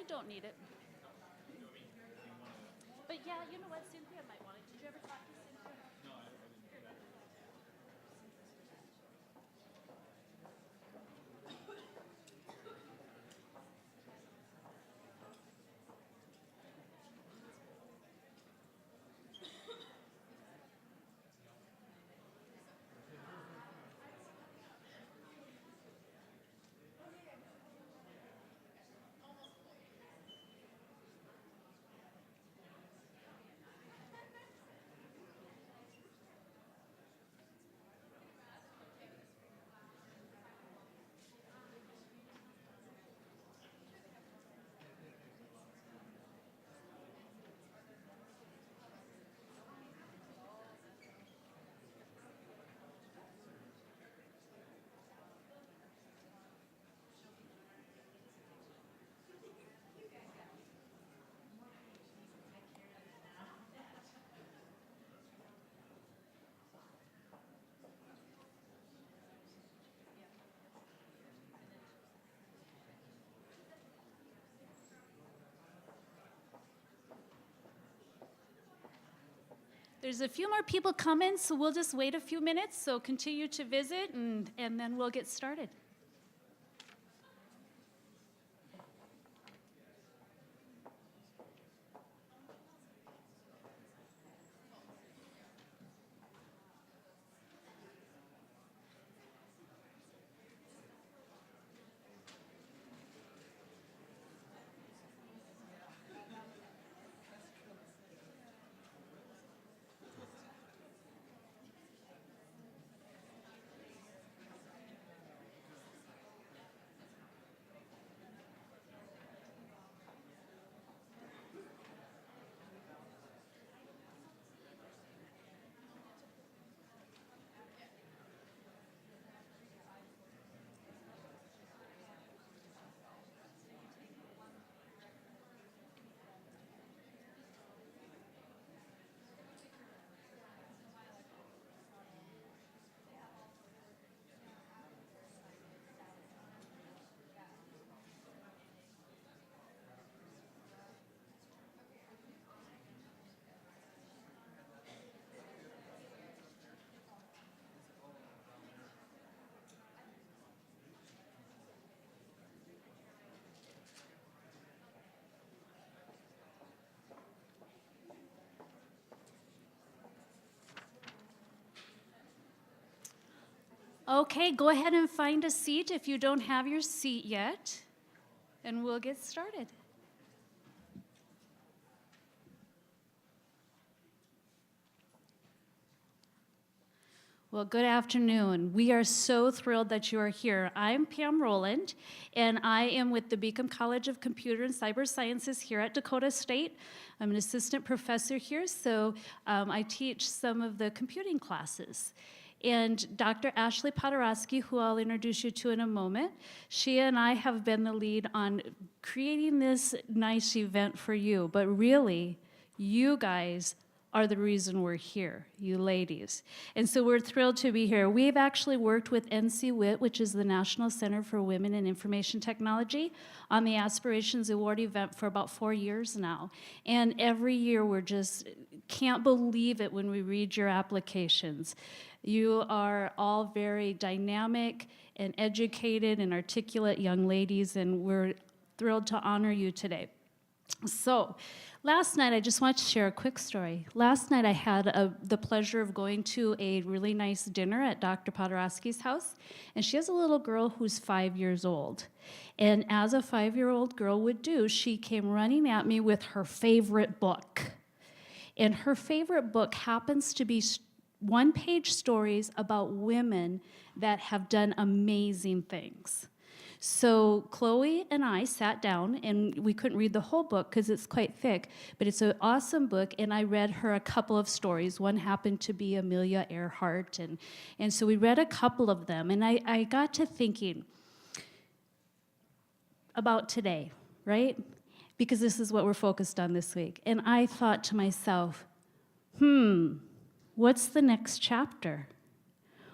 don't need it. But yeah, you know what? Cynthia might want it. Did you ever talk to Cynthia? No, I didn't do that. There's a few more people coming, so we'll just wait a few minutes. So continue to visit, and then we'll get started. Okay, go ahead and find a seat if you don't have your seat yet, and we'll get started. Well, good afternoon. We are so thrilled that you are here. I'm Pam Rowland, and I am with the Beacom College of Computer and Cyber Sciences here at Dakota State. I'm an assistant professor here, so I teach some of the computing classes. And Dr. Ashley Paderewski, who I'll introduce you to in a moment, she and I have been the lead on creating this nice event for you. But really, you guys are the reason we're here, you ladies. And so we're thrilled to be here. We've actually worked with NCWIT, which is the National Center for Women in Information Technology, on the Aspirations Award event for about 4 years now. And every year we're just can't believe it when we read your applications. You are all very dynamic and educated and articulate young ladies, and we're thrilled to honor you today. So, last night, I just want to share a quick story. Last night, I had the pleasure of going to a really nice dinner at Dr. Paderewski's house, and she has a little girl who's 5 years old. And as a 5-year-old girl would do, she came running at me with her favorite book. And her favorite book happens to be one-page stories about women that have done amazing things. So Chloe and I sat down, and we couldn't read the whole book because it's quite thick, but it's an awesome book, and I read her a couple of stories. One happened to be Amelia Earhart, and so we read a couple of them, and I got to thinking about today, right? Because this is what we're focused on this week. And I thought to myself, what's the next chapter?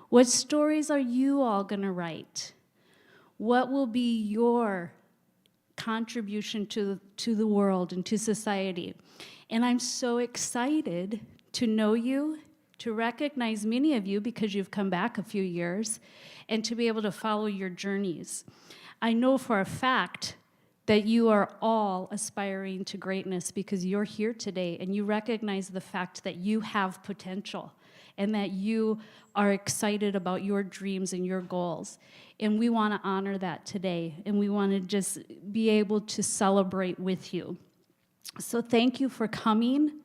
What stories are you all going to write? What will be your contribution to the world and to society. And I'm so excited to know you, to recognize many of you because you've come back a few years, and to be able to follow your journeys. I know for a fact that you are all aspiring to greatness because you're here today and you recognize the fact that you have potential and that you are excited about your dreams and your goals. And we want to honor that today, and we want to just be able to celebrate with you. So thank you for coming.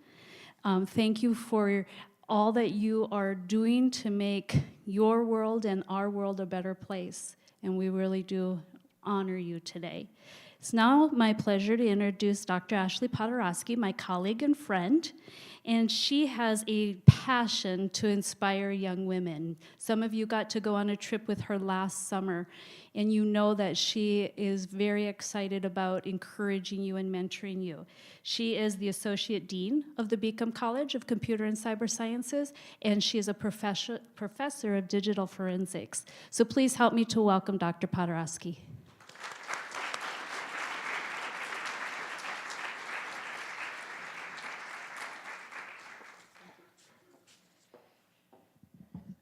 Thank you for all that you are doing to make your world and our world a better place. And we really do honor you today. It's now my pleasure to introduce Dr. Ashley Paderewski, my colleague and friend, and she has a passion to inspire young women. Some of you got to go on a trip with her last summer, and you know that she is very excited about encouraging you and mentoring you. She is the Associate Dean of the Beacom College of Computer and Cyber Sciences, and she is a professor of digital forensics. So please help me to welcome Dr. Paderewski.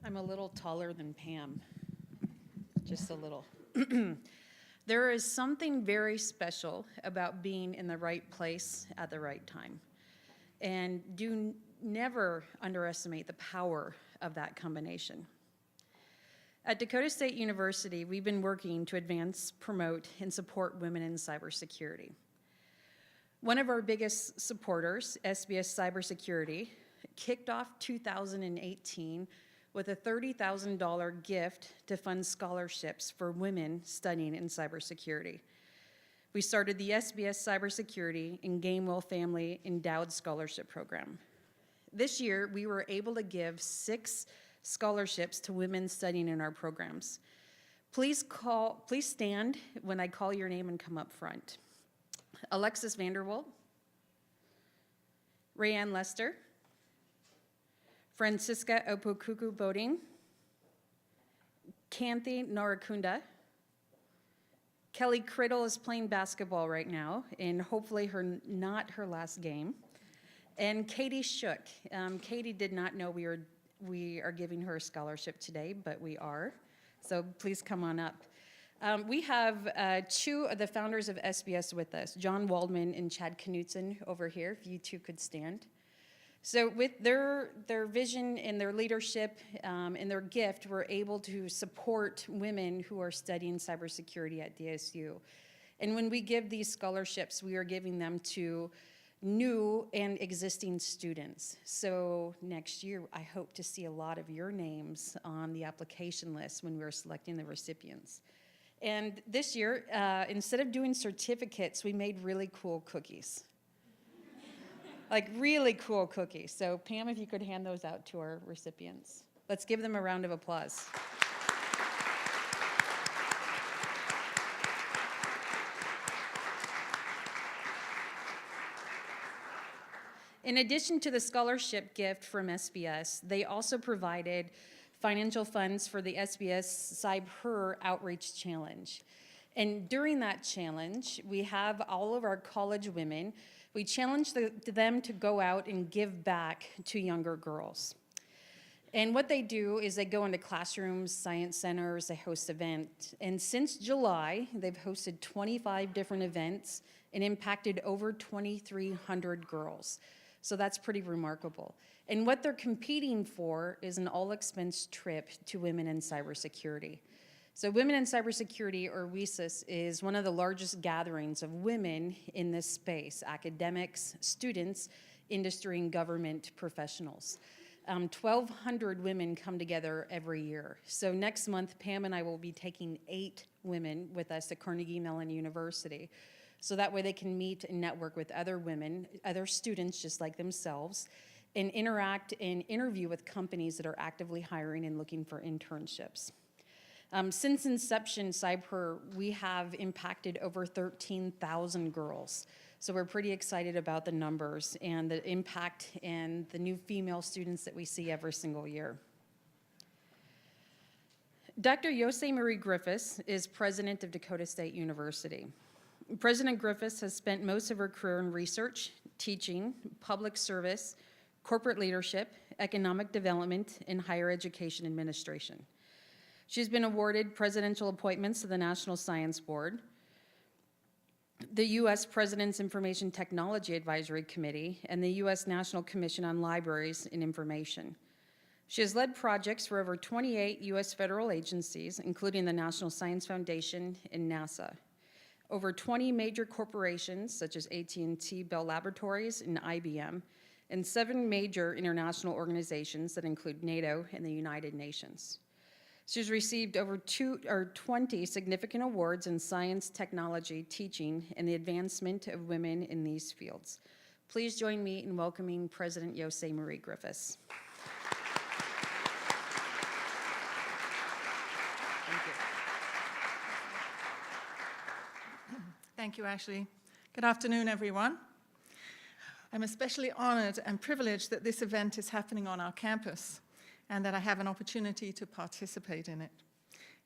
I'm a little taller than Pam, just a little. There is something very special about being in the right place at the right time. And do never underestimate the power of that combination. At Dakota State University, we've been working to advance, promote, and support women in cybersecurity. One of our biggest supporters, SBS Cybersecurity, kicked off 2018 with a $30,000 gift to fund scholarships for women studying in cybersecurity. We started the SBS Cybersecurity and Gamewell Family Endowed Scholarship Program. This year, we were able to give 6 scholarships to women studying in our programs. Please stand when I call your name and come up front. Alexis Vanderwalt, Rayanne Lester, Francisca Opokuku Boding, Kanthi Narakunda. Kelly Criddle is playing basketball right now, and hopefully not her last game. And Katie Shook. Katie did not know we are giving her a scholarship today, but we are. So please come on up. We have 2 of the founders of SBS with us, John Waldman and Chad Knutson over here, if you two could stand. So with their vision and their leadership and their gift, we're able to support women who are studying cybersecurity at DSU. And when we give these scholarships, we are giving them to new and existing students. So next year, I hope to see a lot of your names on the application list when we're selecting the recipients. And this year, instead of doing certificates, we made really cool cookies. Like really cool cookies. So Pam, if you could hand those out to our recipients. Let's give them a round of applause. In addition to the scholarship gift from SBS, they also provided financial funds for the SBS Cyber Outreach Challenge. And during that challenge, we have all of our college women. We challenge them to go out and give back to younger girls. And what they do is they go into classrooms, science centers, they host events. And since July, they've hosted 25 different events and impacted over 2,300 girls. So that's pretty remarkable. And what they're competing for is an all-expense trip to women in cybersecurity. So Women in Cybersecurity, or WISIS, is one of the largest gatherings of women in this space, academics, students, industry, and government professionals. 1,200 women come together every year. So next month, Pam and I will be taking 8 women with us to Carnegie Mellon University. So that way they can meet and network with other women, other students just like themselves, and interact and interview with companies that are actively hiring and looking for internships. Since inception, Cyber, we have impacted over 13,000 girls. So we're pretty excited about the numbers and the impact and the new female students that we see every single year. Dr. Yossi Marie Griffis is president of Dakota State University. President Griffiths has spent most of her career in research, teaching, public service, corporate leadership, economic development, and higher education administration. She's been awarded presidential appointments to the National Science Board, the U.S. President's Information Technology Advisory Committee, and the U.S. National Commission on Libraries and Information. She has led projects for over 28 U.S. federal agencies, including the National Science Foundation and NASA. Over 20 major corporations, such as AT&T, Bell Laboratories, and IBM, and 7 major international organizations that include NATO and the United Nations. She's received over 20 significant awards in science, technology, teaching, and the advancement of women in these fields. Please join me in welcoming President Yossi Marie Griffiths. Thank you, Ashley. Good afternoon, everyone. I'm especially honored and privileged that this event is happening on our campus and that I have an opportunity to participate in it.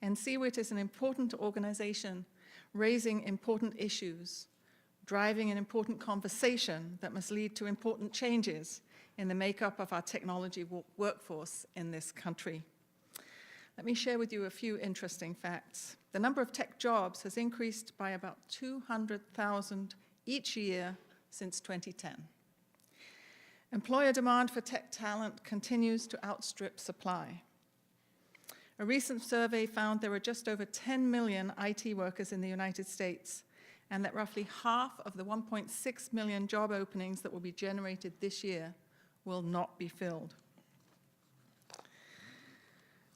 NCWIT is an important organization raising important issues, driving an important conversation that must lead to important changes in the makeup of our technology workforce in this country. Let me share with you a few interesting facts. The number of tech jobs has increased by about 200,000 each year since 2010. Employer demand for tech talent continues to outstrip supply. A recent survey found there were just over 10 million IT workers in the United States, and that roughly half of the 1.6 million job openings that will be generated this year will not be filled.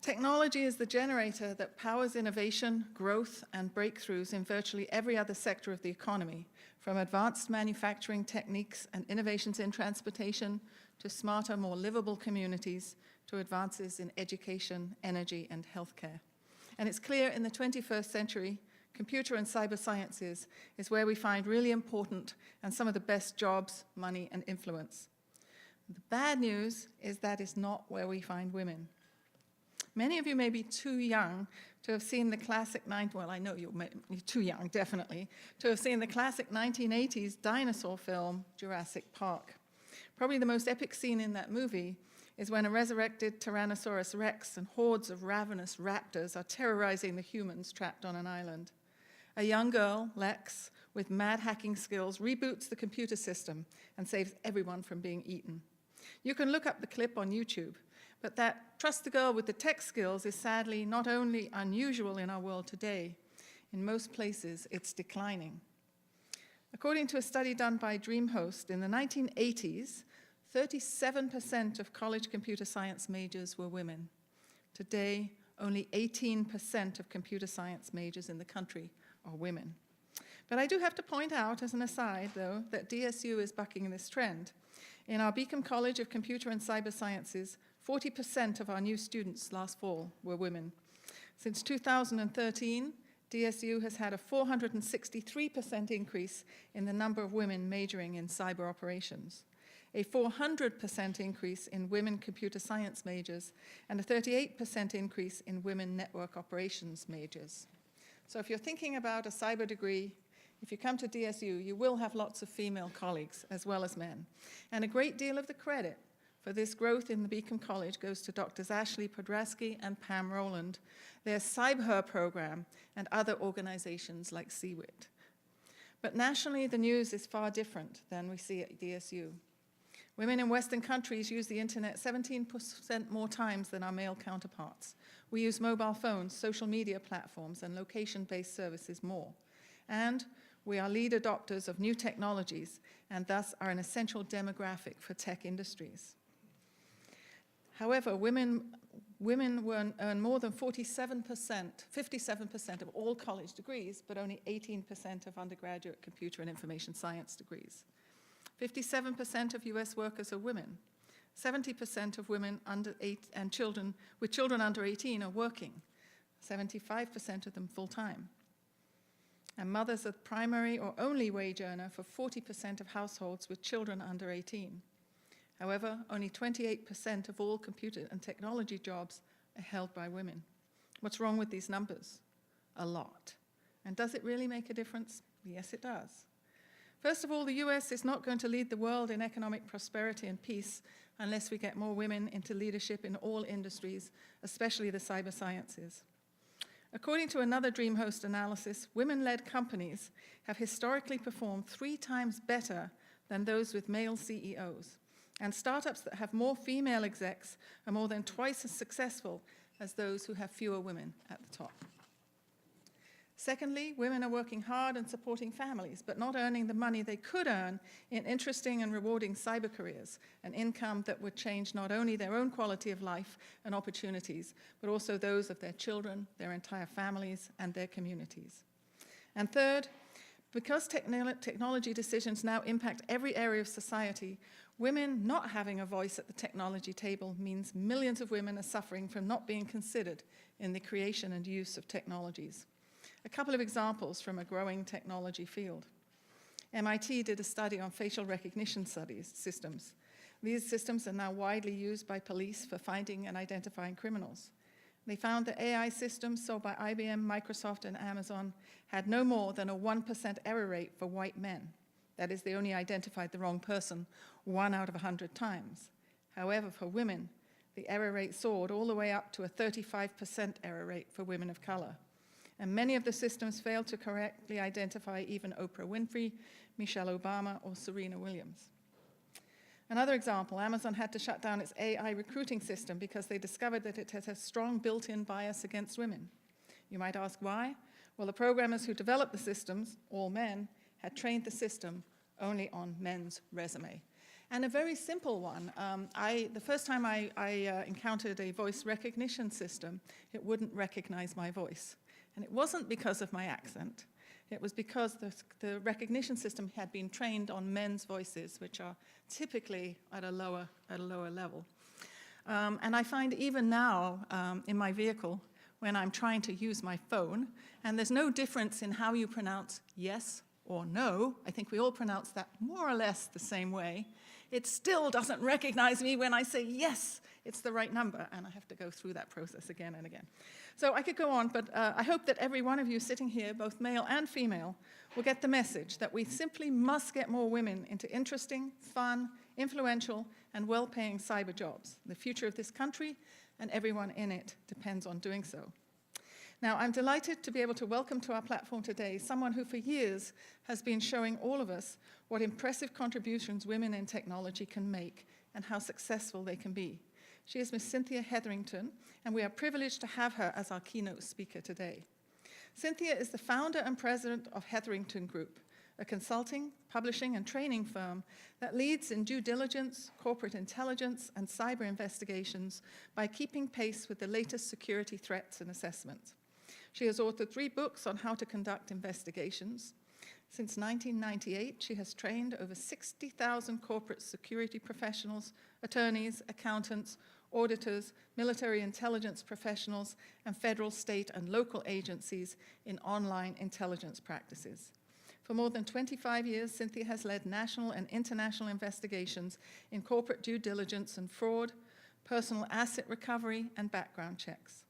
Technology is the generator that powers innovation, growth, and breakthroughs in virtually every other sector of the economy, from advanced manufacturing techniques and innovations in transportation to smarter, more livable communities to advances in education, energy, and healthcare. And it's clear in the 21st century, computer and cyber sciences is where we find really important and some of the best jobs, money, and influence. The bad news is that is not where we find women. Many of you may be too young to have seen the classic, well, I know you're too young, definitely, to have seen the classic 1980s dinosaur film, Jurassic Park. Probably the most epic scene in that movie is when a resurrected Tyrannosaurus Rex and hordes of ravenous raptors are terrorizing the humans trapped on an island. A young girl, Lex, with mad hacking skills, reboots the computer system and saves everyone from being eaten. You can look up the clip on YouTube. But that trust the girl with the tech skills is sadly not only unusual in our world today, in most places it's declining. According to a study done by DreamHost, in the 1980s, 37% of college computer science majors were women. Today, only 18% of computer science majors in the country are women. But I do have to point out, as an aside, though, that DSU is bucking this trend. In our Beacom College of Computer and Cyber Sciences, 40% of our new students last fall were women. Since 2013, DSU has had a 463% increase in the number of women majoring in cyber operations, a 400% increase in women computer science majors, and a 38% increase in women network operations majors. So if you're thinking about a cyber degree, if you come to DSU, you will have lots of female colleagues as well as men. And a great deal of the credit for this growth in the Beacom College goes to Drs. Ashley Paderewski and Pam Rowland, their CyberHer program, and other organizations like NCWIT. But nationally, the news is far different than we see at DSU. Women in Western countries use the internet 17% more times than our male counterparts. We use mobile phones, social media platforms, and location-based services more. And we are lead adopters of new technologies and thus are an essential demographic for tech industries. However, women earn more than 57% of all college degrees, but only 18% of undergraduate computer and information science degrees. 57% of US workers are women. 70% of women under 8 and children with children under 18 are working. 75% of them full-time. And mothers are the primary or only wage earner for 40% of households with children under 18. However, only 28% of all computer and technology jobs are held by women. What's wrong with these numbers? A lot. And does it really make a difference? Yes, it does. First of all, the US is not going to lead the world in economic prosperity and peace unless we get more women into leadership in all industries, especially the cyber sciences. According to another DreamHost analysis, women-led companies have historically performed 3 times better than those with male CEOs. And startups that have more female execs are more than twice as successful as those who have fewer women at the top. Secondly, women are working hard and supporting families, but not earning the money they could earn in interesting and rewarding cyber careers, an income that would change not only their own quality of life and opportunities, but also those of their children, their entire families, and their communities. And third, because technology decisions now impact every area of society, women not having a voice at the technology table means millions of women are suffering from not being considered in the creation and use of technologies. A couple of examples from a growing technology field. MIT did a study on facial recognition systems. These systems are now widely used by police for finding and identifying criminals. They found that AI systems sold by IBM, Microsoft, and Amazon had no more than a 1% error rate for white men. That is, they only identified the wrong person 1 out of 100 times. However, for women, the error rate soared all the way up to a 35% error rate for women of color. And many of the systems failed to correctly identify even Oprah Winfrey, Michelle Obama, or Serena Williams. Another example, Amazon had to shut down its AI recruiting system because they discovered that it has a strong built-in bias against women. You might ask why? Well, the programmers who developed the systems, all men, had trained the system only on men's resume. And a very simple one, the first time I encountered a voice recognition system, it wouldn't recognize my voice. And it wasn't because of my accent. It was because the recognition system had been trained on men's voices, which are typically at a lower level. And I find even now in my vehicle, when I'm trying to use my phone, and there's no difference in how you pronounce yes or no, I think we all pronounce that more or less the same way, it still doesn't recognize me when I say yes, it's the right number, and I have to go through that process again and again. So I could go on, but I hope that every one of you sitting here, both male and female, will get the message that we simply must get more women into interesting, fun, influential, and well-paying cyber jobs. The future of this country and everyone in it depends on doing so. Now, I'm delighted to be able to welcome to our platform today someone who for years has been showing all of us what impressive contributions women in technology can make and how successful they can be. She is Miss Cynthia Hetherington, and we are privileged to have her as our keynote speaker today. Cynthia is the founder and president of Hetherington Group, a consulting, publishing, and training firm that leads in due diligence, corporate intelligence, and cyber investigations by keeping pace with the latest security threats and assessments. She has authored 3 books on how to conduct investigations. Since 1998, she has trained over 60,000 corporate security professionals, attorneys, accountants, auditors, military intelligence professionals, and federal, state, and local agencies in online intelligence practices. For more than 25 years, Cynthia has led national and international investigations in corporate due diligence and fraud, personal asset recovery, and background checks.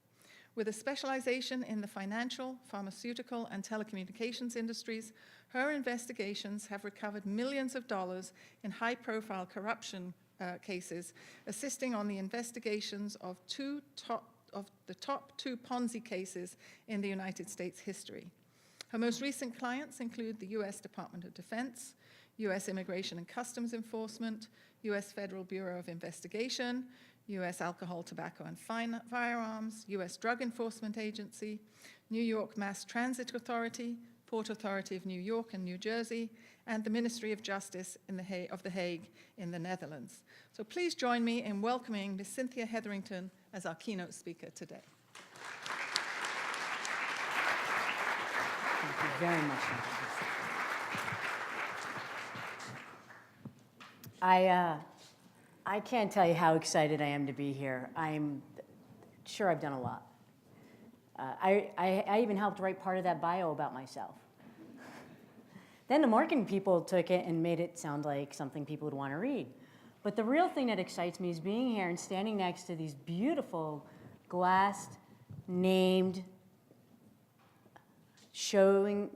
With a specialization in the financial, pharmaceutical, and telecommunications industries, her investigations have recovered millions of dollars in high-profile corruption cases, assisting on the investigations of the top 2 Ponzi cases in the United States history. Her most recent clients include the U.S. Department of Defense, U.S. Immigration and Customs Enforcement, U.S. Federal Bureau of Investigation, U.S. Alcohol, Tobacco, and Firearms, U.S. Drug Enforcement Agency, New York Mass Transit Authority, Port Authority of New York and New Jersey, and the Ministry of Justice of The Hague in the Netherlands. So please join me in welcoming Ms. Cynthia Hetherington as our keynote speaker today. Thank you very much. I can't tell you how excited I am to be here. I'm sure I've done a lot. I even helped write part of that bio about myself. Then the marketing people took it and made it sound like something people would want to read. But the real thing that excites me is being here and standing next to these beautiful glassed, named showing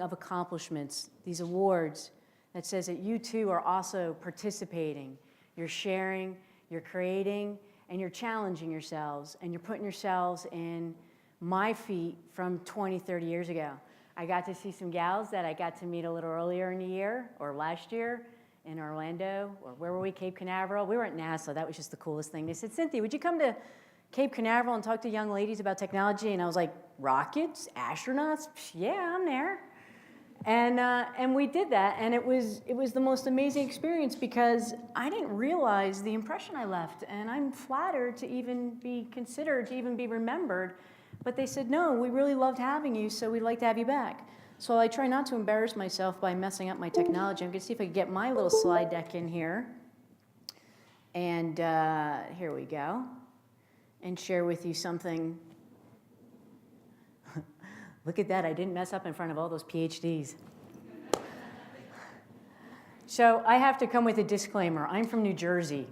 of accomplishments, these awards that says that you too are also participating. You're sharing, you're creating, and you're challenging yourselves, and you're putting yourselves in my feet from 20, 30 years ago. I got to see some gals that I got to meet a little earlier in the year, or last year, in Orlando, or where were we, Cape Canaveral? We were at NASA, that was just the coolest thing. They said, Cynthia, would you come to Cape Canaveral and talk to young ladies about technology? And I was like, rockets, astronauts, yeah, I'm there. And we did that, and it was the most amazing experience because I didn't realize the impression I left, and I'm flattered to even be considered, to even be remembered. But they said, no, we really loved having you, so we'd like to have you back. So I try not to embarrass myself by messing up my technology. I'm going to see if I can get my little slide deck in here. And here we go. And share with you something. Look at that, I didn't mess up in front of all those PhDs. So I have to come with a disclaimer. I'm from New Jersey.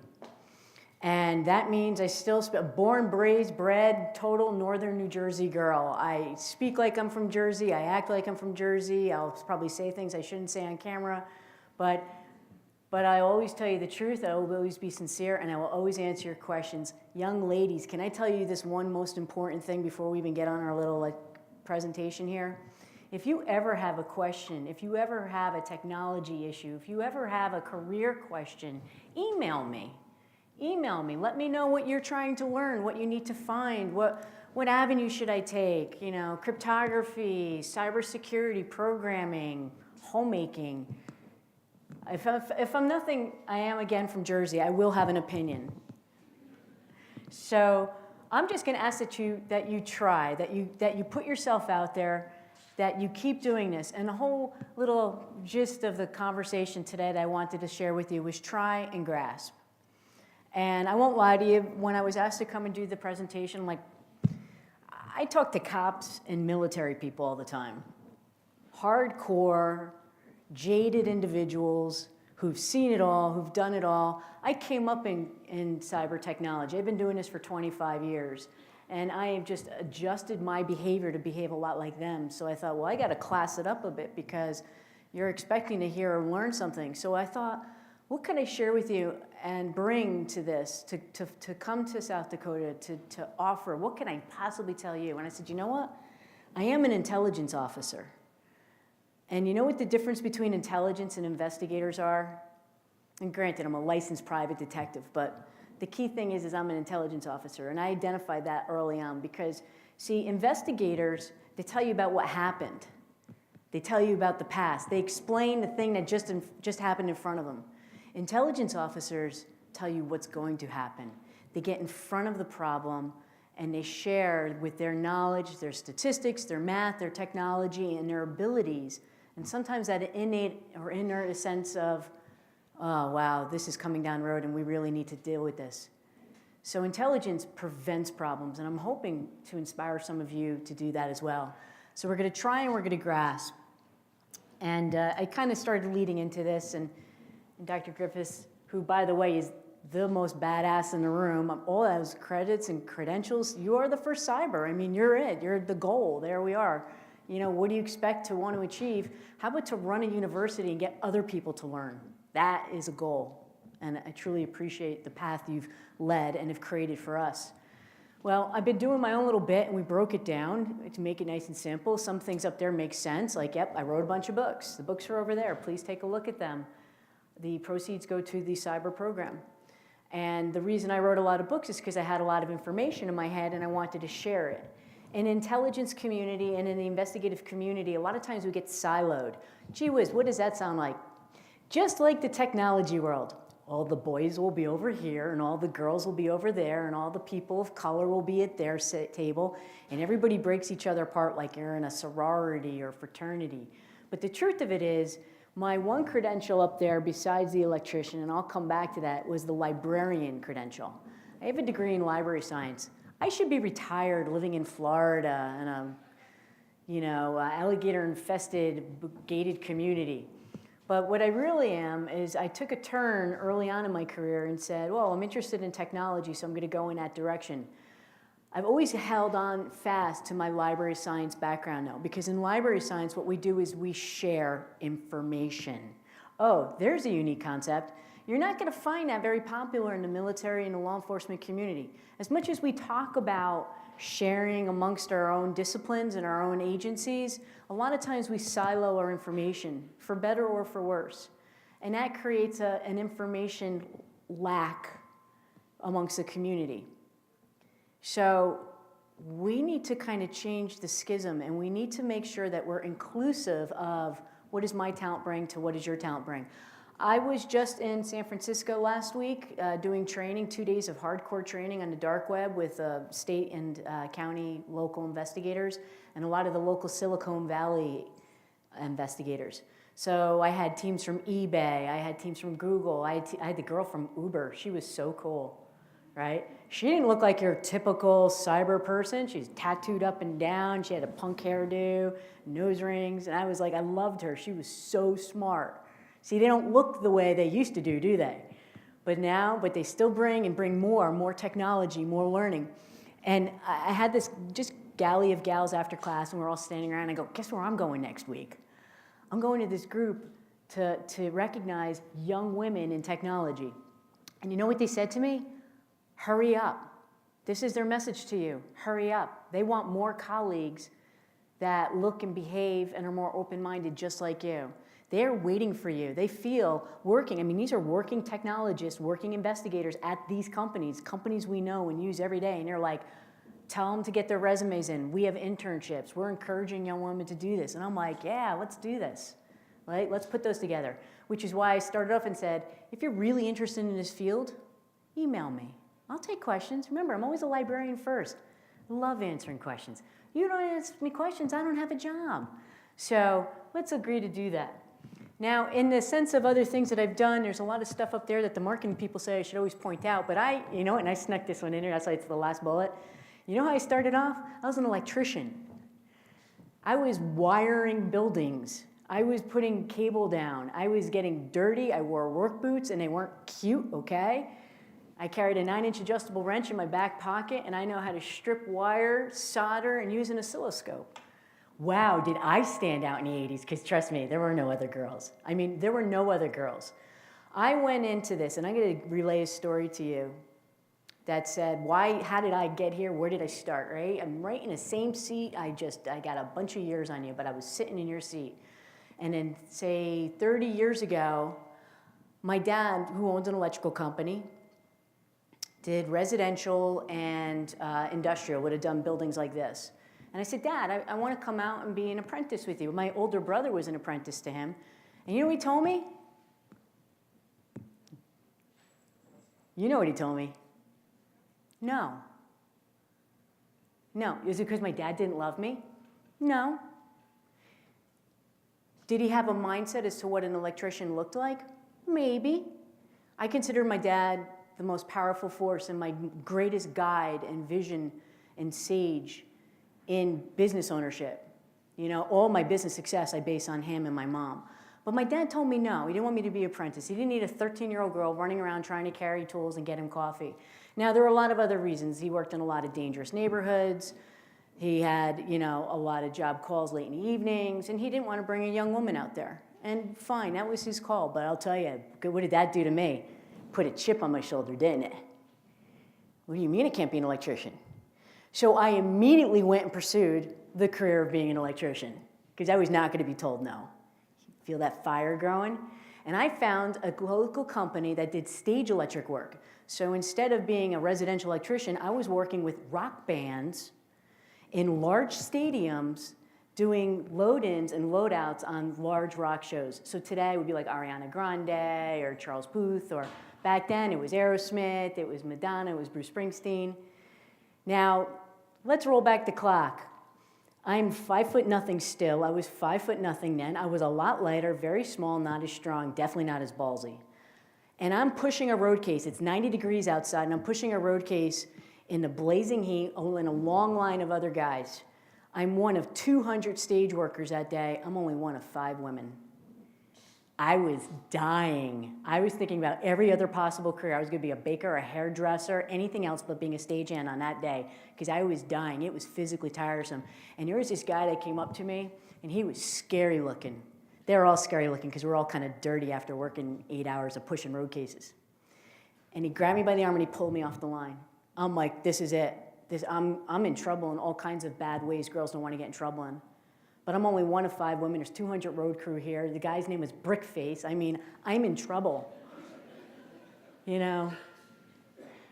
And that means I still born, raised, bred, total northern New Jersey girl. I speak like I'm from Jersey. I act like I'm from Jersey. I'll probably say things I shouldn't say on camera. But I always tell you the truth. I will always be sincere, and I will always answer your questions. Young ladies, can I tell you this one most important thing before we even get on our little presentation here? If you ever have a question, if you ever have a technology issue, if you ever have a career question, email me. Email me. Let me know what you're trying to learn, what you need to find, what avenue should I take, you know, cryptography, cybersecurity, programming, homemaking. If I'm nothing, I am again from Jersey. I will have an opinion. So I'm just going to ask that you try, that you put yourself out there, that you keep doing this. And the whole little gist of the conversation today that I wanted to share with you was try and grasp. And I won't lie to you, when I was asked to come and do the presentation, like, I talk to cops and military people all the time. Hardcore, jaded individuals who've seen it all, who've done it all. I came up in cyber technology. I've been doing this for 25 years. And I have just adjusted my behavior to behave a lot like them. So I thought, well, I got to class it up a bit because you're expecting to hear or learn something. So I thought, what can I share with you and bring to this, to come to South Dakota, to offer? What can I possibly tell you? And I said, you know what? I am an intelligence officer. And you know what the difference between intelligence and investigators are? And granted, I'm a licensed private detective, but the key thing is I'm an intelligence officer. And I identified that early on because, see, investigators, they tell you about what happened. They tell you about the past. They explain the thing that just happened in front of them. Intelligence officers tell you what's going to happen. They get in front of the problem and they share with their knowledge, their statistics, their math, their technology, and their abilities. And sometimes that innate or inert sense of, oh, wow, this is coming down the road and we really need to deal with this. So intelligence prevents problems, and I'm hoping to inspire some of you to do that as well. So we're going to try and we're going to grasp. And I kind of started leading into this, and Dr. Griffiths, who, by the way, is the most badass in the room, all those credits and credentials, you are the first cyber. I mean, you're it. You're the goal. There we are. You know, what do you expect to want to achieve? How about to run a university and get other people to learn? That is a goal. And I truly appreciate the path you've led and have created for us. Well, I've been doing my own little bit, and we broke it down to make it nice and simple. Some things up there make sense, like, yep, I wrote a bunch of books. The books are over there. Please take a look at them. The proceeds go to the cyber program. And the reason I wrote a lot of books is because I had a lot of information in my head and I wanted to share it. In the intelligence community and in the investigative community, a lot of times we get siloed. Gee whiz, what does that sound like? Just like the technology world. All the boys will be over here and all the girls will be over there and all the people of color will be at their table, and everybody breaks each other apart like you're in a sorority or fraternity. But the truth of it is, my one credential up there besides the electrician, and I'll come back to that, was the librarian credential. I have a degree in library science. I should be retired living in Florida in a, alligator-infested, gated community. But what I really am is I took a turn early on in my career and said, well, I'm interested in technology, so I'm going to go in that direction. I've always held on fast to my library science background now, because in library science, what we do is we share information. Oh, there's a unique concept. You're not going to find that very popular in the military and the law enforcement community. As much as we talk about sharing amongst our own disciplines and our own agencies, a lot of times we silo our information, for better or for worse. And that creates an information lack amongst the community. So we need to kind of change the schism, and we need to make sure that we're inclusive of what does my talent bring to what does your talent bring. I was just in San Francisco last week doing training, 2 days of hardcore training on the dark web with state and county local investigators and a lot of the local Silicon Valley investigators. So I had teams from eBay, I had teams from Google, I had the girl from Uber. She was so cool, right? She didn't look like your typical cyber person. She's tattooed up and down. She had a punk hairdo, nose rings, and I was like, I loved her. She was so smart. See, they don't look the way they used to do they? But they still bring more technology, more learning. And I had this just galley of gals after class, and we're all standing around, and I go, guess where I'm going next week? I'm going to this group to recognize young women in technology. And you know what they said to me? Hurry up. This is their message to you. Hurry up. They want more colleagues that look and behave and are more open-minded just like you. They're waiting for you. They feel working. I mean, these are working technologists, working investigators at these companies we know and use every day. And they're like, tell them to get their resumes in. We have internships. We're encouraging young women to do this. And I'm like, yeah, let's do this. Right? Let's put those together. Which is why I started off and said, if you're really interested in this field, email me. I'll take questions. Remember, I'm always a librarian first. I love answering questions. You don't ask me questions, I don't have a job. So let's agree to do that. Now, in the sense of other things that I've done, there's a lot of stuff up there that the marketing people say I should always point out, but and I snuck this one in there, that's why it's the last bullet. You know how I started off? I was an electrician. I was wiring buildings. I was putting cable down. I was getting dirty. I wore work boots, and they weren't cute, okay? I carried a 9-inch adjustable wrench in my back pocket, and I know how to strip wire, solder, and use an oscilloscope. Wow, did I stand out in the 80s? Because trust me, there were no other girls. I mean, there were no other girls. I went into this, and I'm going to relay a story to you that said, how did I get here? Where did I start, right? I'm right in the same seat. I got a bunch of years on you, but I was sitting in your seat. And then, say, 30 years ago, my dad, who owns an electrical company, did residential and industrial, would have done buildings like this. And I said, Dad, I want to come out and be an apprentice with you. My older brother was an apprentice to him. And you know what he told me? You know what he told me? No. No. Is it because my dad didn't love me? No. Did he have a mindset as to what an electrician looked like? Maybe. I consider my dad the most powerful force and my greatest guide and vision and sage in business ownership. You know, all my business success I base on him and my mom. But my dad told me no, he didn't want me to be an apprentice. He didn't need a 13-year-old girl running around trying to carry tools and get him coffee. Now, there were a lot of other reasons. He worked in a lot of dangerous neighborhoods. He had, a lot of job calls late in the evenings, and he didn't want to bring a young woman out there. And fine, that was his call, but I'll tell you, what did that do to me? Put a chip on my shoulder, didn't it? What do you mean I can't be an electrician? So I immediately went and pursued the career of being an electrician, because I was not going to be told no. Feel that fire growing? And I found a local company that did stage electric work. So instead of being a residential electrician, I was working with rock bands in large stadiums doing load-ins and load-outs on large rock shows. So today it would be like Ariana Grande or Charles Booth, or back then it was Aerosmith, it was Madonna, it was Bruce Springsteen. Now, let's roll back the clock. I'm 5'0" still. I was 5'0" then. I was a lot lighter, very small, not as strong, definitely not as ballsy. And I'm pushing a road case. It's 90 degrees outside, and I'm pushing a road case in the blazing heat in a long line of other guys. I'm one of 200 stage workers that day. I'm only one of 5 women. I was dying. I was thinking about every other possible career. I was going to be a baker, a hairdresser, anything else but being a stagehand on that day because I was dying. It was physically tiresome. And there was this guy that came up to me, and he was scary looking. They were all scary looking because we were all kind of dirty after working 8 hours of pushing road cases. And he grabbed me by the arm and he pulled me off the line. I'm like, this is it. I'm in trouble in all kinds of bad ways girls don't want to get in trouble in. But I'm only one of 5 women. There's 200 road crew here. The guy's name is Brickface. I mean, I'm in trouble. You know?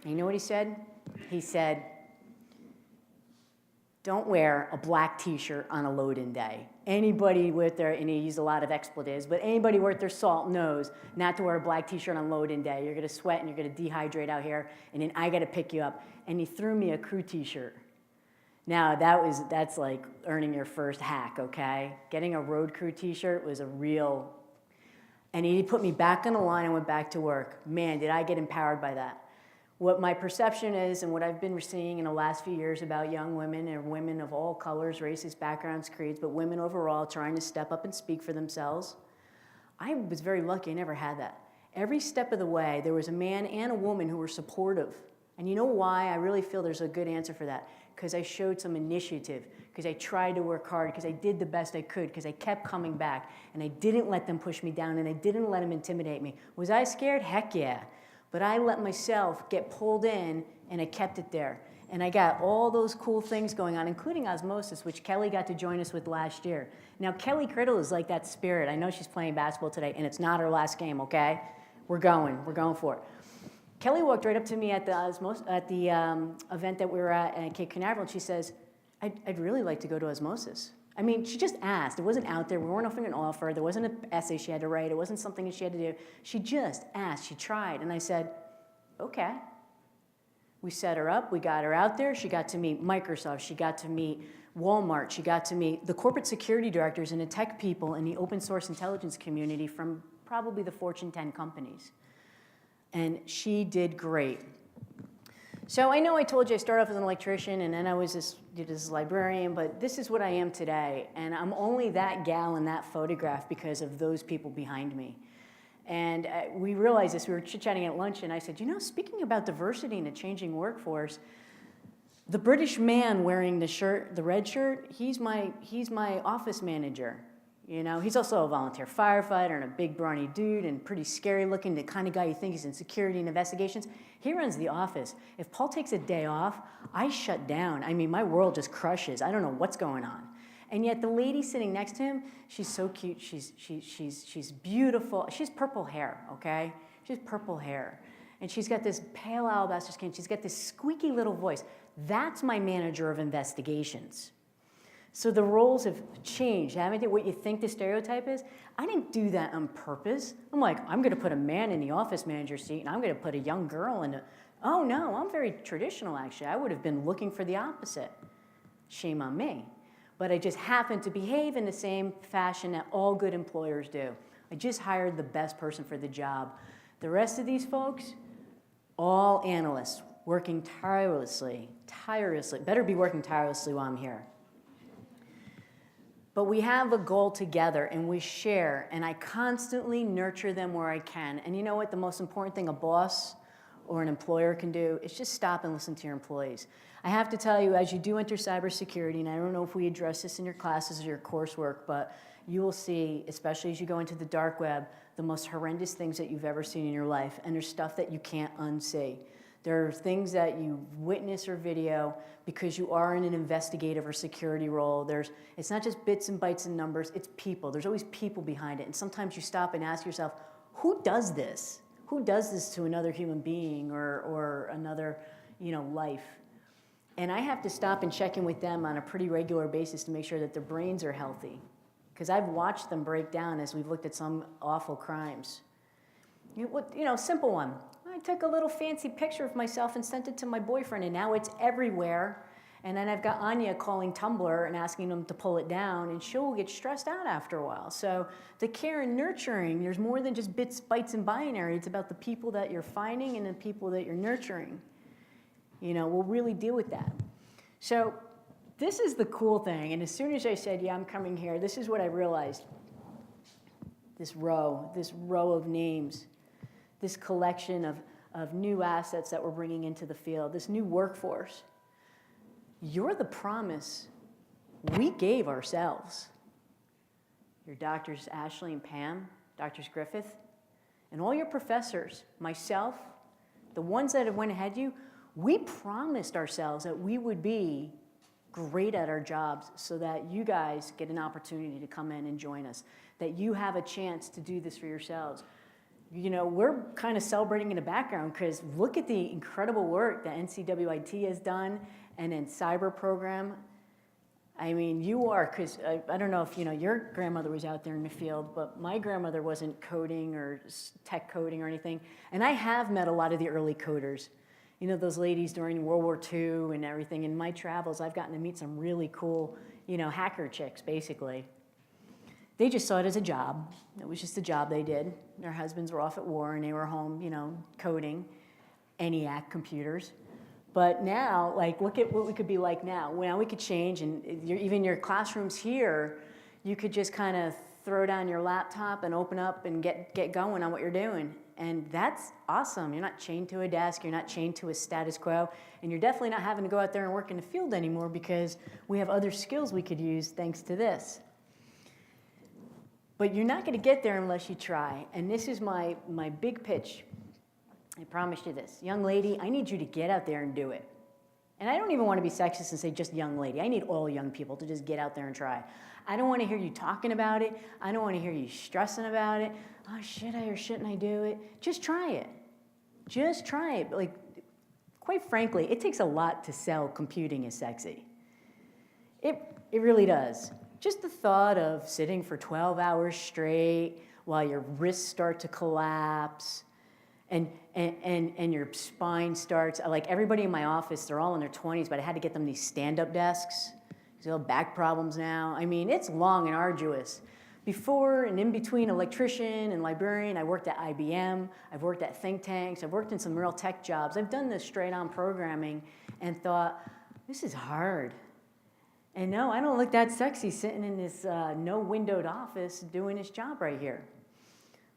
And you know what he said? He said, don't wear a black t-shirt on a load-in day. Anybody with their, and he used a lot of expletives, but anybody worth their salt knows not to wear a black t-shirt on load-in day. You're gonna sweat and you're gonna dehydrate out here, and then I gotta pick you up. And he threw me a crew t-shirt. Now, that's like earning your first hack, okay? Getting a road crew t-shirt was a real, and he put me back on the line and went back to work. Man, did I get empowered by that. What my perception is and what I've been seeing in the last few years about young women and women of all colors, races, backgrounds, creeds, but women overall trying to step up and speak for themselves, I was very lucky I never had that. Every step of the way, there was a man and a woman who were supportive. And you know why? I really feel there's a good answer for that. Because I showed some initiative, because I tried to work hard, because I did the best I could, because I kept coming back, and I didn't let them push me down, and I didn't let them intimidate me. Was I scared? Heck yeah. But I let myself get pulled in, and I kept it there. And I got all those cool things going on, including osmosis, which Kelly got to join us with last year. Now, Kelly Criddle is like that spirit. I know she's playing basketball today, and it's not her last game, okay? We're going for it. Kelly walked right up to me at the event that we were at Cape Canaveral, and she says, I'd really like to go to osmosis. I mean, she just asked. It wasn't out there. We weren't offering an offer. There wasn't an essay she had to write. It wasn't something that she had to do. She just asked. She tried. And I said, okay. We set her up. We got her out there. She got to meet Microsoft. She got to meet Walmart. She got to meet the corporate security directors and the tech people in the open source intelligence community from probably the Fortune 10 companies. And she did great. So I know I told you I started off as an electrician, and then I was this librarian, but this is what I am today. And I'm only that gal in that photograph because of those people behind me. And we realized this. We were chit-chatting at lunch, and I said, you know, speaking about diversity in a changing workforce, the British man wearing the shirt, the red shirt, he's my office manager. You know, he's also a volunteer firefighter and a big brawny dude and pretty scary looking, the kind of guy you think is in security and investigations. He runs the office. If Paul takes a day off, I shut down. I mean, my world just crushes. I don't know what's going on. And yet the lady sitting next to him, she's so cute. She's beautiful. She has purple hair, okay? She has purple hair. And she's got this pale alabaster skin. She's got this squeaky little voice. That's my manager of investigations. So the roles have changed, haven't they? What you think the stereotype is? I didn't do that on purpose. I'm like, I'm going to put a man in the office manager seat, and I'm going to put a young girl in oh, no, I'm very traditional, actually. I would have been looking for the opposite. Shame on me. But I just happened to behave in the same fashion that all good employers do. I just hired the best person for the job. The rest of these folks, all analysts, working tirelessly. Better be working tirelessly while I'm here. But we have a goal together, and we share, and I constantly nurture them where I can. And you know what? The most important thing a boss or an employer can do is just stop and listen to your employees. I have to tell you, as you do enter cybersecurity, and I don't know if we address this in your classes or your coursework, but you will see, especially as you go into the dark web, the most horrendous things that you've ever seen in your life, and there's stuff that you can't unsee. There are things that you witness or video because you are in an investigative or security role. It's not just bits and bytes and numbers, it's people. There's always people behind it. And sometimes you stop and ask yourself, who does this? Who does this to another human being or another, life? And I have to stop and check in with them on a pretty regular basis to make sure that their brains are healthy. Because I've watched them break down as we've looked at some awful crimes. Simple one. I took a little fancy picture of myself and sent it to my boyfriend, and now it's everywhere. And then I've got Anya calling Tumblr and asking them to pull it down, and she'll get stressed out after a while. So the care and nurturing, there's more than just bits, bytes, and binary. It's about the people that you're finding and the people that you're nurturing. We'll really deal with that. So this is the cool thing. And as soon as I said, yeah, I'm coming here, this is what I realized. this row of names, this collection of new assets that we're bringing into the field, this new workforce. You're the promise we gave ourselves. Your doctors Ashley and Pam, Doctors Griffith, and all your professors, myself, the ones that have went ahead of you, we promised ourselves that we would be great at our jobs so that you guys get an opportunity to come in and join us, that you have a chance to do this for yourselves. You know, we're kind of celebrating in the background because look at the incredible work that NCWIT has done and then cyber program. I mean, you are, because I don't know if, you know, your grandmother was out there in the field, but my grandmother wasn't coding or tech coding or anything. And I have met a lot of the early coders. You know, those ladies during World War II and everything. In my travels, I've gotten to meet some really cool, you know, hacker chicks, basically. They just saw it as a job. It was just a job they did. Their husbands were off at war and they were home, you know, coding ENIAC computers. But now, like, look at what we could be like now. Now we could change, and even your classrooms here, you could just kind of throw down your laptop and open up and get going on what you're doing. And that's awesome. You're not chained to a desk, you're not chained to a status quo, and you're definitely not having to go out there and work in the field anymore because we have other skills we could use thanks to this. But you're not going to get there unless you try. And this is my big pitch. I promise you this. Young lady, I need you to get out there and do it. And I don't even want to be sexist and say just young lady. I need all young people to just get out there and try. I don't want to hear you talking about it. I don't want to hear you stressing about it. Oh, should I or shouldn't I do it? Just try it. Just try it. Like, quite frankly, it takes a lot to sell computing as sexy. It really does. Just the thought of sitting for 12 hours straight while your wrists start to collapse and your spine starts, like everybody in my office, they're all in their 20s, but I had to get them these stand-up desks. They have back problems now. I mean, it's long and arduous. Before and in between electrician and librarian, I worked at IBM, I've worked at think tanks, I've worked in some real tech jobs. I've done this straight-on programming and thought, this is hard. And no, I don't look that sexy sitting in this no-windowed office doing this job right here.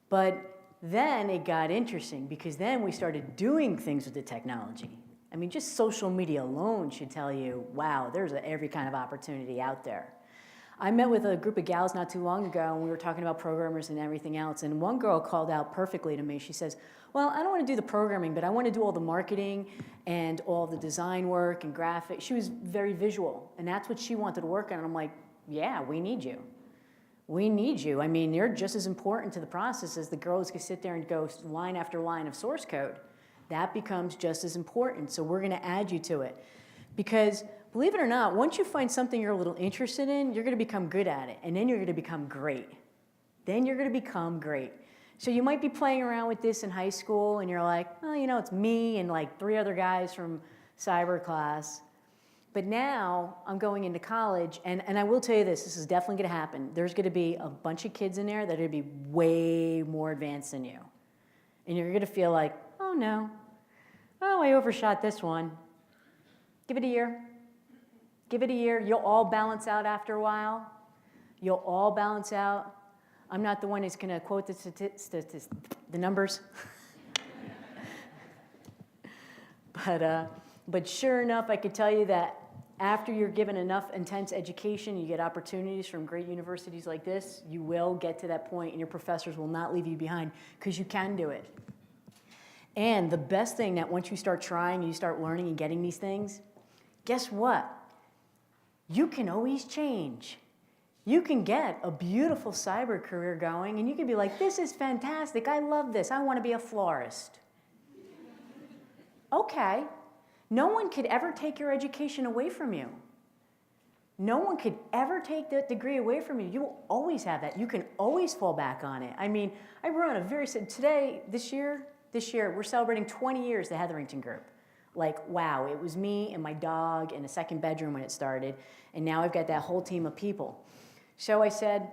But then it got interesting because then we started doing things with the technology. I mean, just social media alone should tell you, wow, there's every kind of opportunity out there. I met with a group of gals not too long ago, and we were talking about programmers and everything else, and one girl called out perfectly to me. She says, well, I don't want to do the programming, but I want to do all the marketing and all the design work and graphics. She was very visual, and that's what she wanted to work on. And I'm like, yeah, we need you. We need you. I mean, you're just as important to the process as the girls who sit there and go line after line of source code. That becomes just as important, so we're going to add you to it. Because believe it or not, once you find something you're a little interested in, you're going to become good at it, and then you're going to become great. Then you're going to become great. So you might be playing around with this in high school, and you're like, well, you know, it's me and like 3 other guys from cyber class. But now I'm going into college, and I will tell you this is definitely going to happen. There's going to be a bunch of kids in there that are going to be way more advanced than you. And you're going to feel like, oh, no. Oh, I overshot this one. Give it a year. Give it a year. You'll all balance out after a while. You'll all balance out. I'm not the one who's going to quote the numbers. But sure enough, I could tell you that after you're given enough intense education, you get opportunities from great universities like this, you will get to that point, and your professors will not leave you behind because you can do it. And the best thing that once you start trying, you start learning and getting these things, guess what? You can always change. You can get a beautiful cyber career going, and you can be like, this is fantastic. I love this. I want to be a florist. Okay. No one could ever take your education away from you. No one could ever take that degree away from you. You will always have that. You can always fall back on it. I mean, I run a very, this year, we're celebrating 20 years, the Hetherington Group. Like, wow, it was me and my dog in a second bedroom when it started, and now I've got that whole team of people. So I said,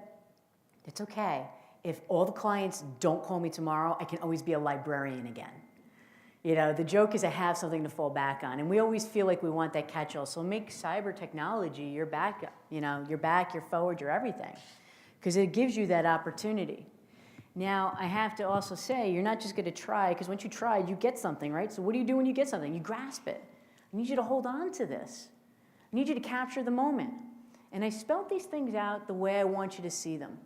it's okay. If all the clients don't call me tomorrow, I can always be a librarian again. You know, the joke is I have something to fall back on, and we always feel like we want that catch-all. So make cyber technology your backup. You know, your back, your forward, your everything, because it gives you that opportunity. Now, I have to also say, you're not just going to try, because once you try, you get something, right? So what do you do when you get something? You grasp it. I need you to hold on to this. I need you to capture the moment. And I spelled these things out the way I want you to see them.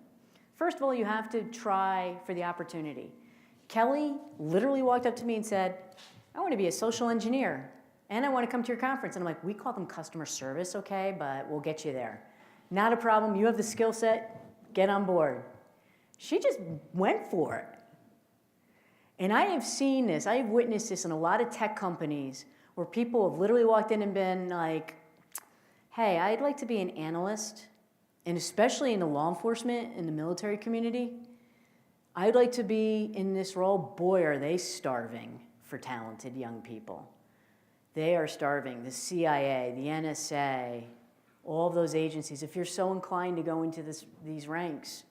First of all, you have to try for the opportunity. Kelly literally walked up to me and said, I want to be a social engineer, and I want to come to your conference. And I'm like, we call them customer service, okay, but we'll get you there. Not a problem. You have the skill set. Get on board. She just went for it. And I have seen this. I have witnessed this in a lot of tech companies where people have literally walked in and been like, hey, I'd like to be an analyst, and especially in the law enforcement, in the military community, I'd like to be in this role. Boy, are they starving for talented young people. They are starving. The CIA, the NSA, all of those agencies, if you're so inclined to go into these ranks,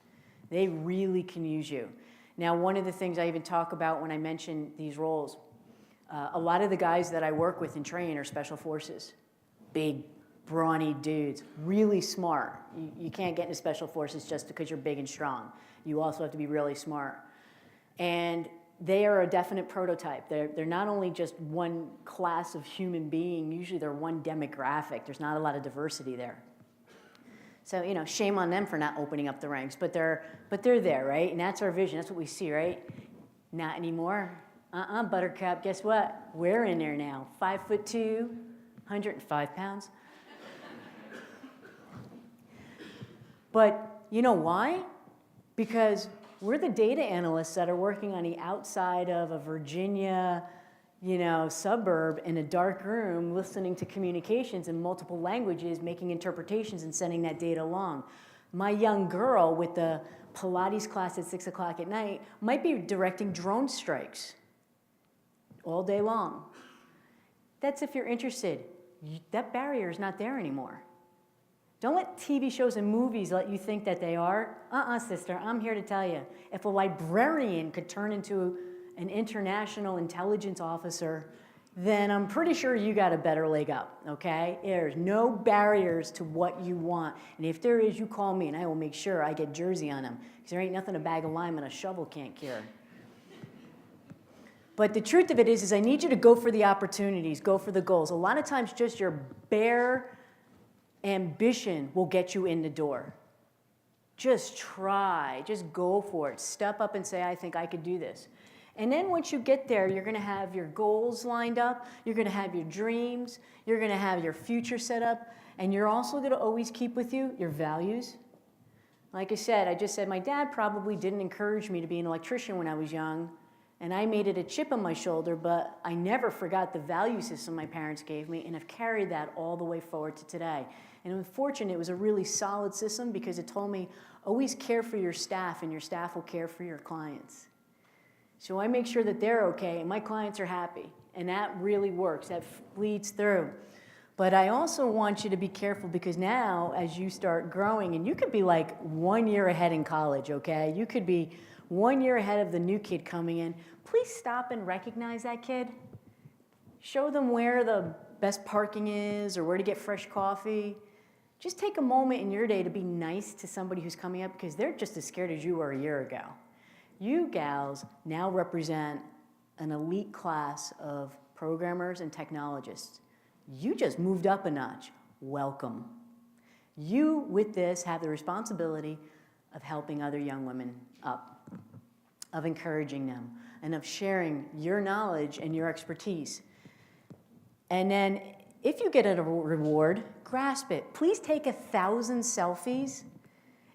they really can use you. Now, one of the things I even talk about when I mention these roles, a lot of the guys that I work with and train are special forces. Big, brawny dudes, really smart. You can't get into special forces just because you're big and strong. You also have to be really smart. And they are a definite prototype. They're not only just one class of human being, usually they're one demographic. There's not a lot of diversity there. So, you know, shame on them for not opening up the ranks, but they're there, right? And that's our vision. That's what we see, right? Not anymore. Buttercup, guess what? We're in there now. 5'2", 105 pounds. But you know why? Because we're the data analysts that are working on the outside of a Virginia, suburb in a dark room, listening to communications in multiple languages, making interpretations and sending that data along. My young girl with the Pilates class at 6 o'clock at night might be directing drone strikes all day long. That's if you're interested. That barrier is not there anymore. Don't let TV shows and movies let you think that they are. Sister, I'm here to tell you. If a librarian could turn into an international intelligence officer, then I'm pretty sure you got a better leg up, okay? There's no barriers to what you want. And if there is, you call me and I will make sure I get Jersey on them. Because there ain't nothing a bag of lime and a shovel can't cure. But the truth of it is I need you to go for the opportunities, go for the goals. A lot of times just your bare ambition will get you in the door. Just try, just go for it. Step up and say, I think I could do this. And then once you get there, you're gonna have your goals lined up, you're gonna have your dreams, you're gonna have your future set up, and you're also gonna always keep with you your values. Like I just said my dad probably didn't encourage me to be an electrician when I was young, and I made it a chip on my shoulder, but I never forgot the value system my parents gave me and have carried that all the way forward to today. And I'm fortunate it was a really solid system because it told me, always care for your staff and your staff will care for your clients. So I make sure that they're okay and my clients are happy. And that really works, that bleeds through. But I also want you to be careful because now as you start growing, and you could be like 1 year ahead in college, okay? You could be 1 year ahead of the new kid coming in. Please stop and recognize that kid. Show them where the best parking is or where to get fresh coffee. Just take a moment in your day to be nice to somebody who's coming up because they're just as scared as you were a year ago. You gals now represent an elite class of programmers and technologists. You just moved up a notch. Welcome. You, with this, have the responsibility of helping other young women up, of encouraging them, and of sharing your knowledge and your expertise. And then if you get a reward, grasp it. Please take 1,000 selfies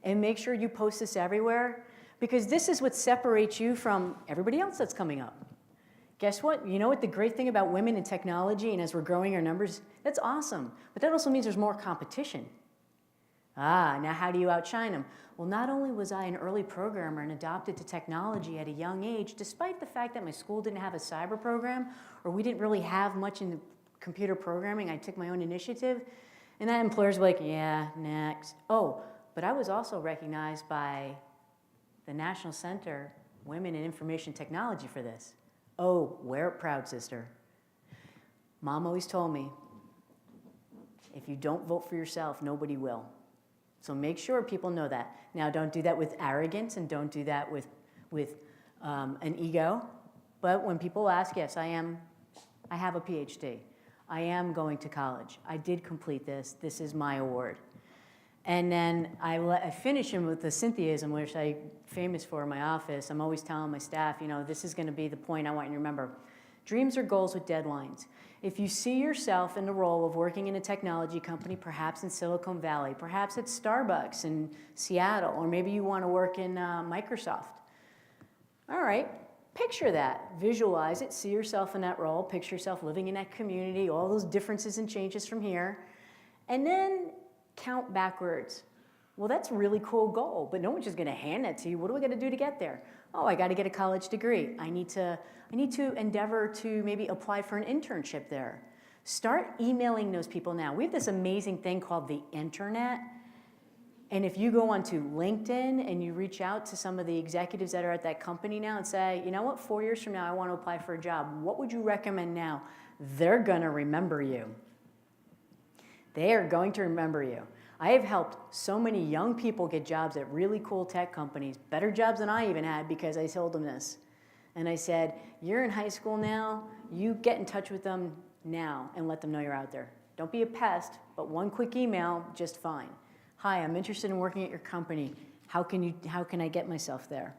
and make sure you post this everywhere because this is what separates you from everybody else that's coming up. Guess what? You know what the great thing about women in technology and as we're growing our numbers, that's awesome. But that also means there's more competition. Now how do you outshine them? Well, not only was I an early programmer and adopted to technology at a young age, despite the fact that my school didn't have a cyber program or we didn't really have much in computer programming, I took my own initiative. And that employers were like, yeah, next. Oh, but I was also recognized by the National Center Women in Information Technology for this. Oh, wear it proud, sister. Mom always told me, if you don't vote for yourself, nobody will. So make sure people know that. Now, don't do that with arrogance and don't do that with with an ego. But when people ask, yes, I have a PhD. I am going to college. I did complete this. This is my award. And then I finish him with the Cynthiaism, which I'm famous for in my office. I'm always telling my staff, you know, this is going to be the point I want you to remember. Dreams are goals with deadlines. If you see yourself in the role of working in a technology company, perhaps in Silicon Valley, perhaps at Starbucks in Seattle, or maybe you want to work in Microsoft. All right, picture that. Visualize it. See yourself in that role. Picture yourself living in that community, all those differences and changes from here. And then count backwards. Well, that's a really cool goal, but no one's just going to hand that to you. What do I got to do to get there? Oh, I got to get a college degree. I need to endeavor to maybe apply for an internship there. Start emailing those people now. We have this amazing thing called the internet. And if you go onto LinkedIn and you reach out to some of the executives that are at that company now and say, you know what, 4 years from now, I want to apply for a job. What would you recommend now? They're going to remember you. They are going to remember you. I have helped so many young people get jobs at really cool tech companies, better jobs than I even had, because I told them this. And I said, you're in high school now, you get in touch with them now and let them know you're out there. Don't be a pest, but one quick email, just fine. Hi, I'm interested in working at your company. How can I get myself there?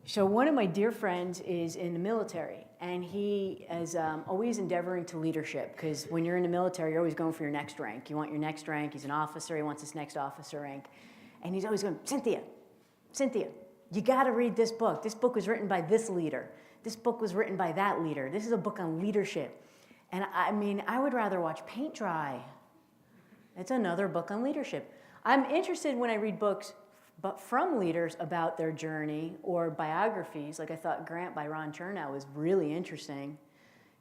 So one of my dear friends is in the military, and he is always endeavoring to leadership, because when you're in the military, you're always going for your next rank. You want your next rank. He's an officer. He wants his next officer rank. And he's always going, Cynthia, you got to read this book. This book was written by this leader. This book was written by that leader. This is a book on leadership. And I mean, I would rather watch paint dry. It's another book on leadership. I'm interested when I read books but from leaders about their journey, or biographies. Like I thought Grant by Ron Chernow was really interesting.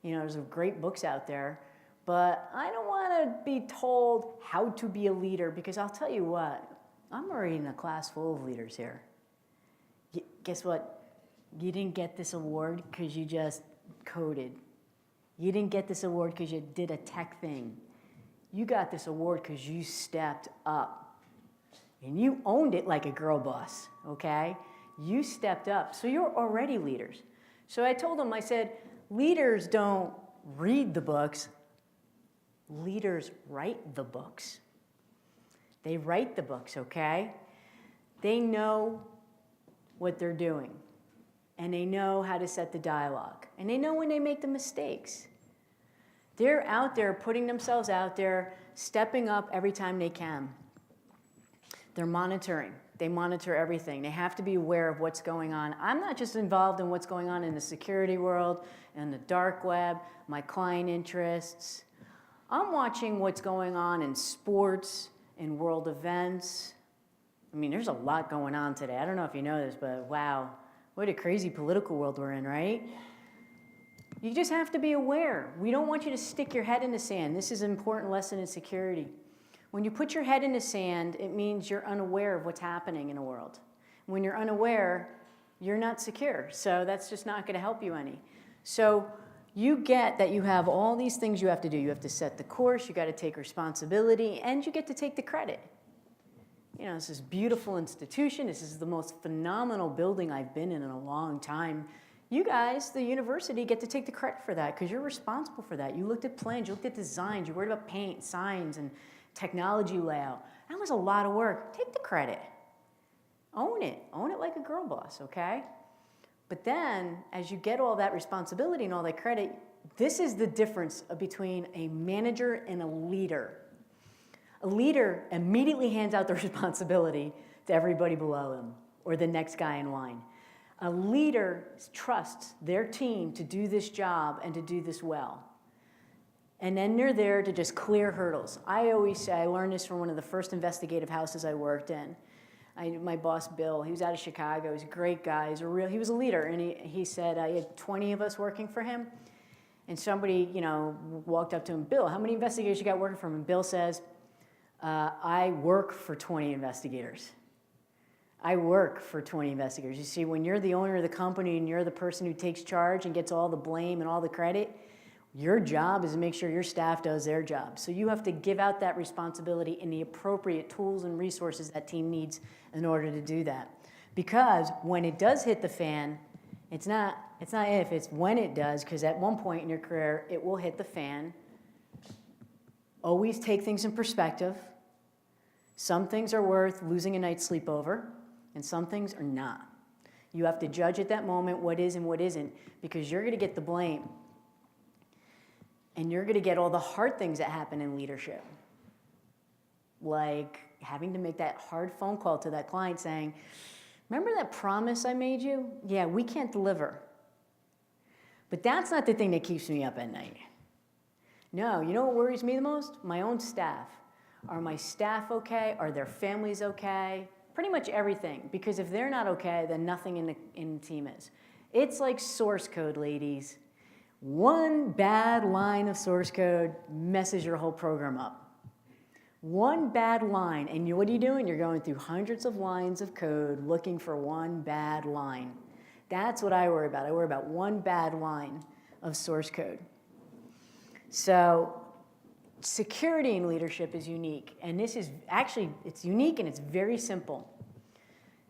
You know, there's some great books out there. But I don't want to be told how to be a leader, because I'll tell you what, I'm already in a class full of leaders here. Guess what? You didn't get this award because you just coded. You didn't get this award because you did a tech thing. You got this award because you stepped up. And you owned it like a girl boss, okay? You stepped up, so you're already leaders. So I told them, I said, leaders don't read the books. Leaders write the books. They write the books, okay? They know what they're doing, and they know how to set the dialogue, and they know when they make the mistakes. They're out there putting themselves out there, stepping up every time they can. They're monitoring. They monitor everything. They have to be aware of what's going on. I'm not just involved in what's going on in the security world and the dark web, my client interests. I'm watching what's going on in sports, in world events. I mean, there's a lot going on today. I don't know if you know this, but wow, what a crazy political world we're in, right? You just have to be aware. We don't want you to stick your head in the sand. This is an important lesson in security. When you put your head in the sand, it means you're unaware of what's happening in the world. When you're unaware, you're not secure. So that's just not going to help you any. So you get that you have all these things you have to do. You have to set the course, you got to take responsibility, and you get to take the credit. You know, this is a beautiful institution. This is the most phenomenal building I've been in a long time. You guys, the university, get to take the credit for that because you're responsible for that. You looked at plans, you looked at designs, you worried about paint, signs, and technology layout. That was a lot of work. Take the credit. Own it. Own it like a girl boss, okay? But then, as you get all that responsibility and all that credit, this is the difference between a manager and a leader. A leader immediately hands out the responsibility to everybody below him or the next guy in line. A leader trusts their team to do this job and to do this well. And then they're there to just clear hurdles. I always say, I learned this from one of the first investigative houses I worked in. My boss, Bill, he was out of Chicago. He's a great guy. He was a leader. And he said, I had 20 of us working for him. And somebody, walked up to him, Bill, how many investigators you got working for him? And Bill says, I work for 20 investigators. I work for 20 investigators. You see, when you're the owner of the company and you're the person who takes charge and gets all the blame and all the credit, your job is to make sure your staff does their job. So you have to give out that responsibility and the appropriate tools and resources that team needs in order to do that. Because when it does hit the fan, it's not if, it's when it does, because at one point in your career, it will hit the fan. Always take things in perspective. Some things are worth losing a night's sleep over, and some things are not. You have to judge at that moment what is and what isn't, because you're going to get the blame. And you're going to get all the hard things that happen in leadership. Like having to make that hard phone call to that client saying, remember that promise I made you? Yeah, we can't deliver. But that's not the thing that keeps me up at night. No, you know what worries me the most? My own staff. Are my staff okay? Are their families okay? Pretty much everything. Because if they're not okay, then nothing in the team is. It's like source code, ladies. One bad line of source code messes your whole program up. One bad line, and what are you doing? You're going through hundreds of lines of code looking for one bad line. That's what I worry about. I worry about one bad line of source code. So security in leadership is unique, and this is actually, it's unique and it's very simple.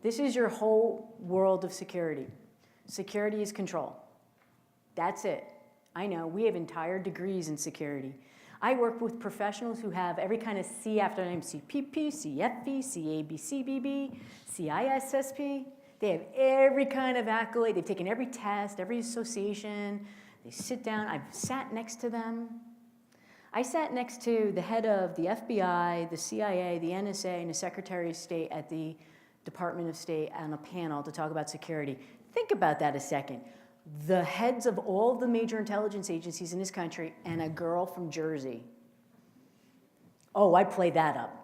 This is your whole world of security. Security is control. That's it. I know, we have entire degrees in security. I work with professionals who have every kind of C after name, CPP, CFP, CAB, CBB, CISSP. They have every kind of accolade. They've taken every test, every association. They sit down. I've sat next to them. I sat next to the head of the FBI, the CIA, the NSA, and the Secretary of State at the Department of State on a panel to talk about security. Think about that a second. The heads of all the major intelligence agencies in this country and a girl from Jersey. Oh, I played that up.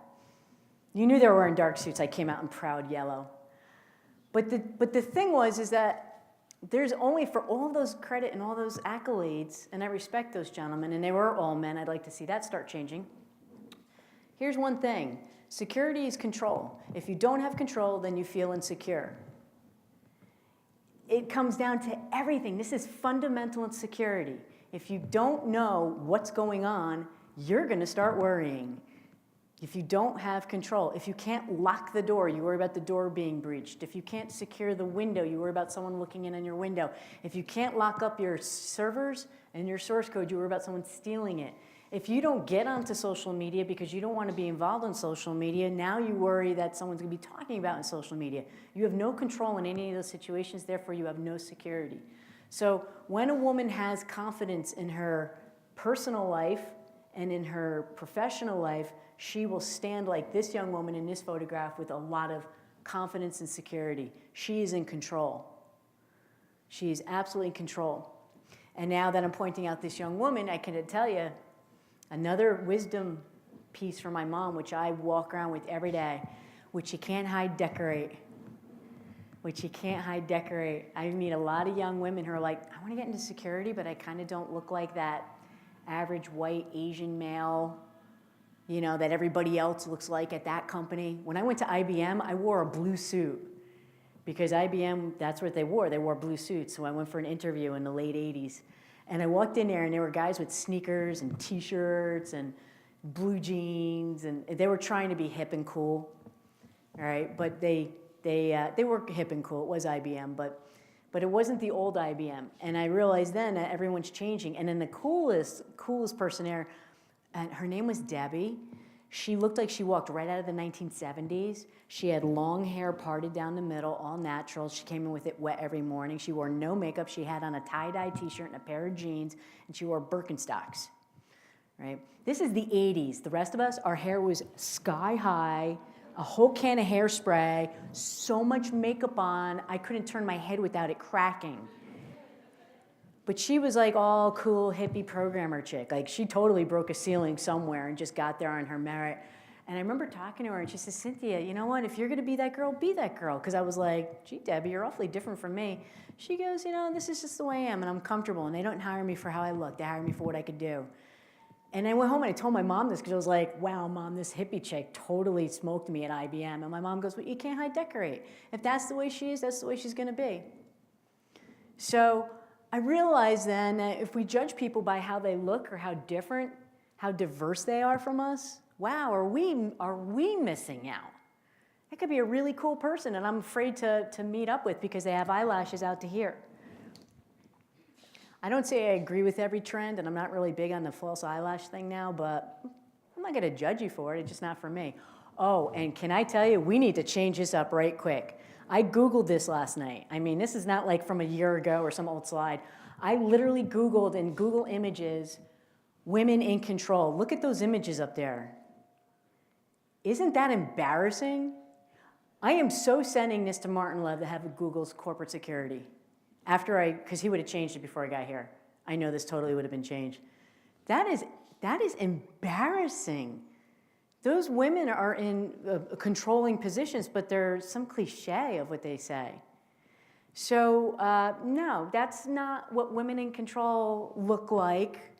You knew they were wearing dark suits. I came out in proud yellow. But the thing is that there's only, for all those credit and all those accolades, and I respect those gentlemen, and they were all men. I'd like to see that start changing. Here's one thing. Security is control. If you don't have control, then you feel insecure. It comes down to everything. This is fundamental in security. If you don't know what's going on, you're going to start worrying. If you don't have control, if you can't lock the door, you worry about the door being breached. If you can't secure the window, you worry about someone looking in on your window. If you can't lock up your servers and your source code, you worry about someone stealing it. If you don't get onto social media because you don't want to be involved in social media, now you worry that someone's going to be talking about in social media. You have no control in any of those situations, therefore you have no security. So when a woman has confidence in her personal life and in her professional life, she will stand like this young woman in this photograph with a lot of confidence and security. She is in control. She is absolutely in control. And now that I'm pointing out this young woman, I can tell you another wisdom piece from my mom, which I walk around with every day, which you can't hide, decorate. Which you can't hide, decorate. I meet a lot of young women who are like, I want to get into security, but I kind of don't look like that average white Asian male, you know, that everybody else looks like at that company. When I went to IBM, I wore a blue suit because IBM, that's what they wore. They wore blue suits. So I went for an interview in the late 80s. And I walked in there, and there were guys with sneakers and T-shirts and blue jeans, and they were trying to be hip and cool, all right? But they were hip and cool. It was IBM, but it wasn't the old IBM. And I realized then that everyone's changing. And then the coolest person there, and her name was Debbie. She looked like she walked right out of the 1970s. She had long hair parted down the middle, all natural. She came in with it wet every morning. She wore no makeup. She had on a tie-dye T-shirt and a pair of jeans, and she wore Birkenstocks, right? This is the 80s. The rest of us, our hair was sky high, a whole can of hairspray, so much makeup on, I couldn't turn my head without it cracking. But she was like all cool, hippie programmer chick. Like she totally broke a ceiling somewhere and just got there on her merit. And I remember talking to her and she says, Cynthia, you know what? If you're gonna be that girl, be that girl. Because I was like, gee, Debbie, you're awfully different from me. She goes, you know, this is just the way I am and I'm comfortable. And they don't hire me for how I look. They hire me for what I could do. And I went home and I told my mom this because I was like, wow, Mom, this hippie chick totally smoked me at IBM. And my mom goes, well, you can't hide, decorate. If that's the way she is, that's the way she's gonna be. So I realized then that if we judge people by how they look or how different, how diverse they are from us, wow, are we missing out? That could be a really cool person, and I'm afraid to meet up with because they have eyelashes out to here. I don't say I agree with every trend, and I'm not really big on the false eyelash thing now, but I'm not going to judge you for it. It's just not for me. Oh, and can I tell you, we need to change this up right quick. I Googled this last night. I mean, this is not like from a year ago or some old slide. I literally Googled in Google Images, women in control. Look at those images up there. Isn't that embarrassing? I am so sending this to Martin Love to have Google's corporate security. Because he would have changed it before I got here. I know this totally would have been changed. That is embarrassing. Those women are in controlling positions, but there's some cliche of what they say. So no, that's not what women in control look like.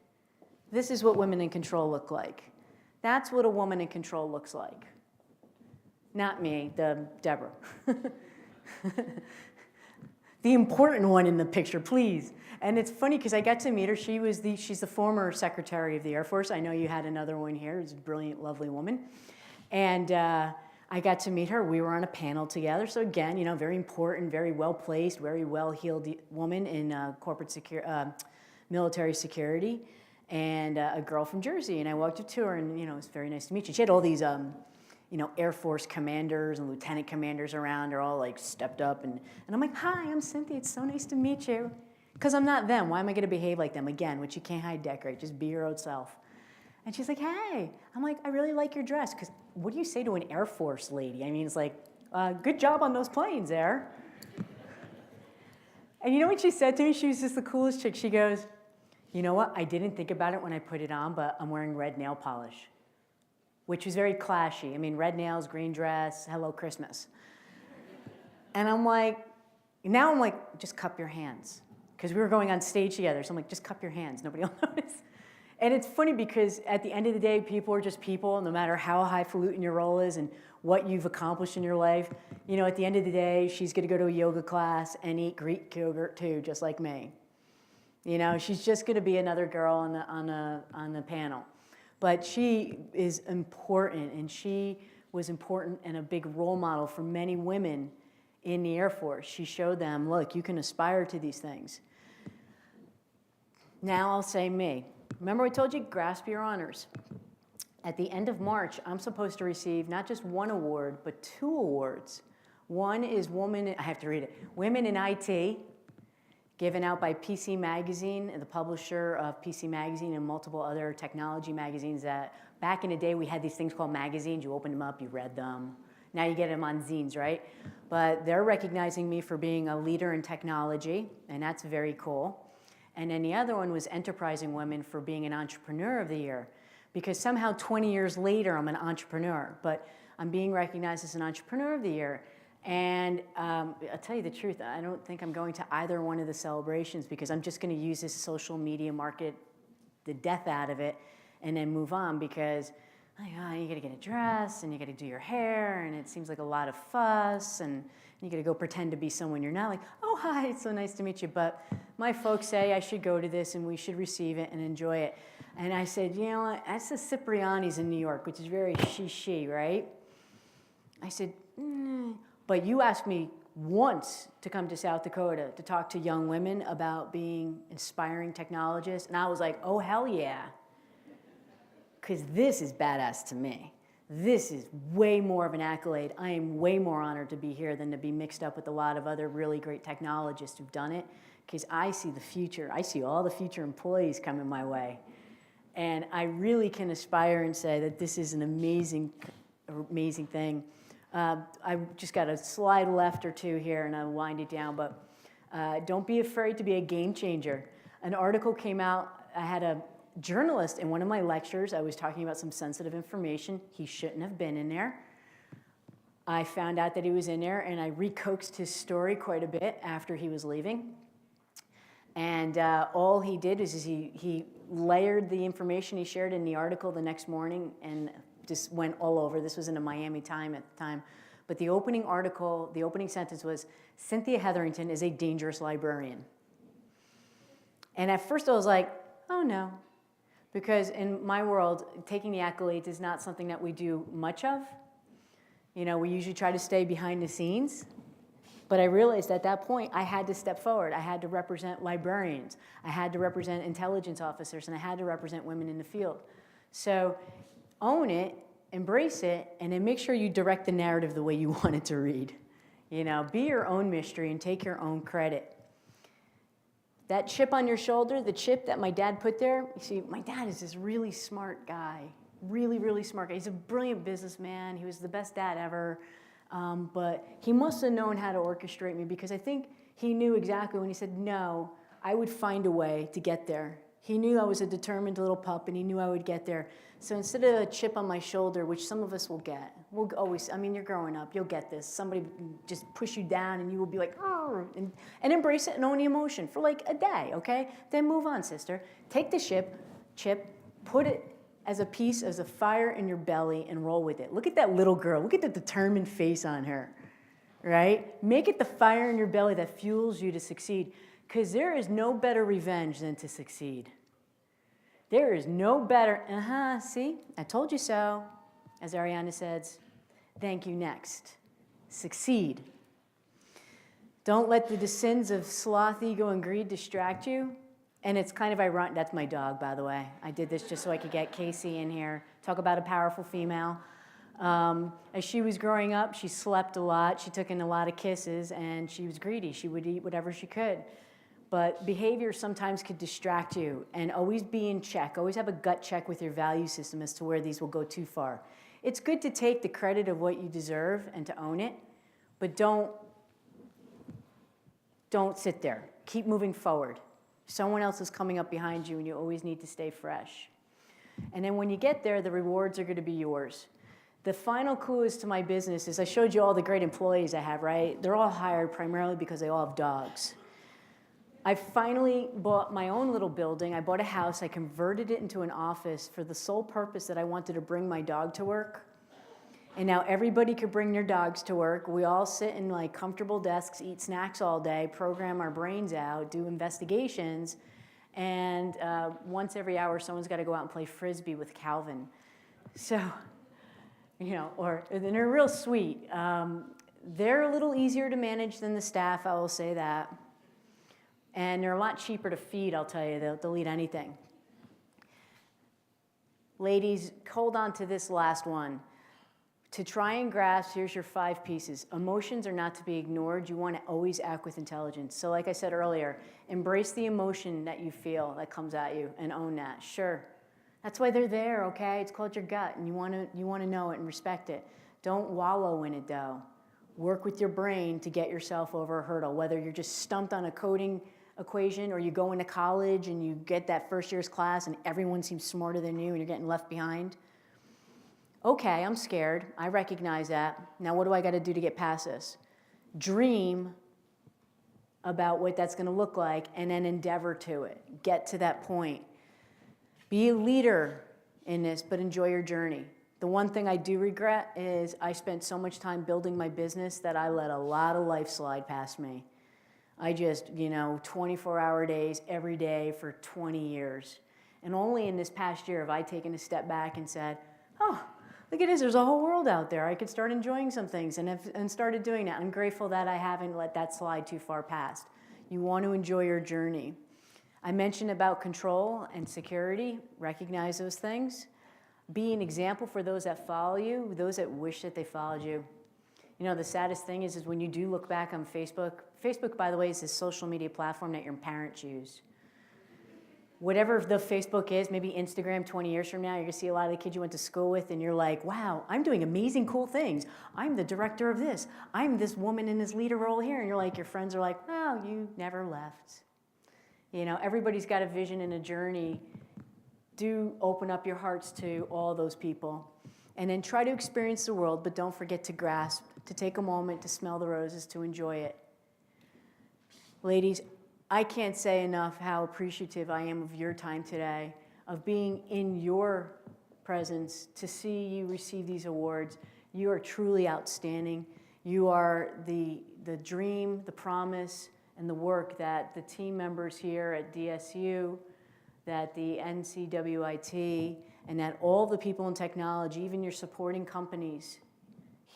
This is what women in control look like. That's what a woman in control looks like. Not me, Deborah. The important one in the picture, please. And it's funny because I got to meet her. She's the former Secretary of the Air Force. I know you had another one here. It's a brilliant, lovely woman. And I got to meet her. We were on a panel together. So again, very important, very well-placed, very well-heeled woman in military security, and a girl from Jersey. And I walked up to her, and it was very nice to meet you. She had all these Air Force commanders and lieutenant commanders around her, all like stepped up. And I'm like, hi, I'm Cynthia. It's so nice to meet you. Because I'm not them. Why am I going to behave like them? Again, which you can't hide, decorate. Just be your own self. And she's like, hey. I'm like, I really like your dress. Because what do you say to an Air Force lady? I mean, it's like, good job on those planes there. And you know what she said to me? She was just the coolest chick. She goes, you know what? I didn't think about it when I put it on, but I'm wearing red nail polish. Which was very clashy. I mean, red nails, green dress, hello Christmas. And now I'm like, just cup your hands. Because we were going on stage together, so I'm like, just cup your hands, nobody will notice. And it's funny because at the end of the day, people are just people, no matter how highfalutin your role is and what you've accomplished in your life. At the end of the day, she's gonna go to a yoga class and eat Greek yogurt too, just like me. She's just gonna be another girl on the panel. But she is important, and she was important and a big role model for many women in the Air Force. She showed them, look, you can aspire to these things. Now I'll say me. Remember I told you, grasp your honors. At the end of March, I'm supposed to receive not just one award, but 2 awards. One is I have to read it, Women in IT, given out by PC Magazine, the publisher of PC Magazine and multiple other technology magazines that back in the day we had these things called magazines. You opened them up, you read them. Now you get them on zines, right? But they're recognizing me for being a leader in technology, and that's very cool. And then the other one was Enterprising Women for being an Entrepreneur of the Year, because somehow 20 years later I'm an entrepreneur, but I'm being recognized as an Entrepreneur of the Year. And I'll tell you the truth, I don't think I'm going to either one of the celebrations because I'm just going to use this social media market the death out of it and then move on because you got to get a dress and you got to do your hair and it seems like a lot of fuss and you got to go pretend to be someone you're not. Like, oh, hi, it's so nice to meet you. But my folks say I should go to this and we should receive it and enjoy it. And I said, you know what, that's the Cipriani's in New York, which is very she, right? I said, But you asked me once to come to South Dakota to talk to young women about being inspiring technologists. And I was like, oh, hell yeah. Because this is badass to me. This is way more of an accolade. I am way more honored to be here than to be mixed up with a lot of other really great technologists who've done it. Because I see the future. I see all the future employees coming my way. And I really can aspire and say that this is an amazing thing. I just got a slide left or two here, and I'll wind it down. But don't be afraid to be a game changer. An article came out. I had a journalist in one of my lectures. I was talking about some sensitive information. He shouldn't have been in there. I found out that he was in there, and I recoaxed his story quite a bit after he was leaving. And all he did is he layered the information he shared in the article the next morning and just went all over. This was in a Miami Times at the time. But the opening article, the opening sentence was, Cynthia Hetherington is a dangerous librarian. And at first I was like, oh no. Because in my world, taking the accolades is not something that we do much of. We usually try to stay behind the scenes. But I realized at that point, I had to step forward. I had to represent librarians. I had to represent intelligence officers, and I had to represent women in the field. So own it, embrace it, and then make sure you direct the narrative the way you want it to read. Be your own mystery and take your own credit. That chip on your shoulder, the chip that my dad put there, you see, my dad is this really smart guy, really, really smart guy. He's a brilliant businessman. He was the best dad ever. But he must have known how to orchestrate me, because I think he knew exactly when he said no, I would find a way to get there. He knew I was a determined little pup, and he knew I would get there. So instead of a chip on my shoulder, which some of us will get, we'll always, you're growing up, you'll get this. Somebody just push you down, and you will be like, and embrace it and own the emotion for like a day, okay? Then move on, sister. Take the chip, put it as a fire in your belly, and roll with it. Look at that little girl. Look at the determined face on her, right? Make it the fire in your belly that fuels you to succeed, because there is no better revenge than to succeed. There is no better, see, I told you so, as Ariana says. Thank you, next. Succeed. Don't let the sins of sloth, ego, and greed distract you. And it's kind of ironic. That's my dog, by the way. I did this just so I could get Casey in here. Talk about a powerful female. As she was growing up, she slept a lot. She took in a lot of kisses, and she was greedy. She would eat whatever she could. But behavior sometimes could distract you, and always be in check. Always have a gut check with your value system as to where these will go too far. It's good to take the credit of what you deserve and to own it, but don't sit there. Keep moving forward. Someone else is coming up behind you, and you always need to stay fresh. And then when you get there, the rewards are going to be yours. The final clue to my business is I showed you all the great employees I have, right? They're all hired primarily because they all have dogs. I finally bought my own little building. I bought a house. I converted it into an office for the sole purpose that I wanted to bring my dog to work. And now everybody could bring their dogs to work. We all sit in like comfortable desks, eat snacks all day, program our brains out, do investigations, and once every hour someone's got to go out and play Frisbee with Calvin. So, and they're real sweet. They're a little easier to manage than the staff, I will say that. And they're a lot cheaper to feed, I'll tell you. They'll eat anything. Ladies, hold on to this last one. To try and grasp, here's your 5 pieces. Emotions are not to be ignored. You want to always act with intelligence. So like I said earlier, embrace the emotion that you feel that comes at you and own that. Sure. That's why they're there, okay? It's called your gut, and you want to know it and respect it. Don't wallow in it, though. Work with your brain to get yourself over a hurdle, whether you're just stumped on a coding equation or you go into college and you get that first year's class and everyone seems smarter than you and you're getting left behind. Okay, I'm scared. I recognize that. Now what do I got to do to get past this? Dream about what that's going to look like and then endeavor to it. Get to that point. Be a leader in this, but enjoy your journey. The one thing I do regret is I spent so much time building my business that I let a lot of life slide past me. I just, 24-hour days every day for 20 years. And only in this past year have I taken a step back and said, oh, look at this, there's a whole world out there. I could start enjoying some things and started doing that. I'm grateful that I haven't let that slide too far past. You want to enjoy your journey. I mentioned about control and security. Recognize those things. Be an example for those that follow you, those that wish that they followed you. The saddest thing is when you do look back on Facebook. Facebook, by the way, is a social media platform that your parents use. Whatever the Facebook is, maybe Instagram 20 years from now, you're going to see a lot of the kids you went to school with, and you're like, wow, I'm doing amazing, cool things. I'm the director of this. I'm this woman in this leader role here. And you're like, your friends are like, well, you never left. Everybody's got a vision and a journey. Do open up your hearts to all those people. And then try to experience the world, but don't forget to grasp, to take a moment, to smell the roses, to enjoy it. Ladies, I can't say enough how appreciative I am of your time today, of being in your presence, to see you receive these awards. You are truly outstanding. You are the dream, the promise, and the work that the team members here at DSU, that the NCWIT, and that all the people in technology, even your supporting companies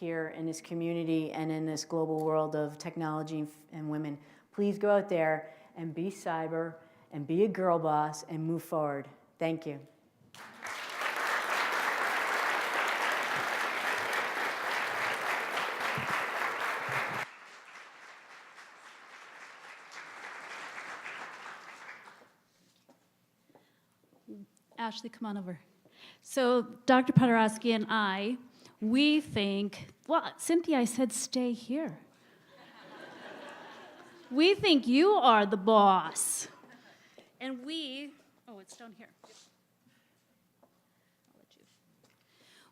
here in this community and in this global world of technology and women. Please go out there and be cyber and be a girl boss and move forward. Thank you. Ashley, come on over. So Dr. Paderewski and I, we think, well, Cynthia, I said stay here. We think you are the boss. And it's down here.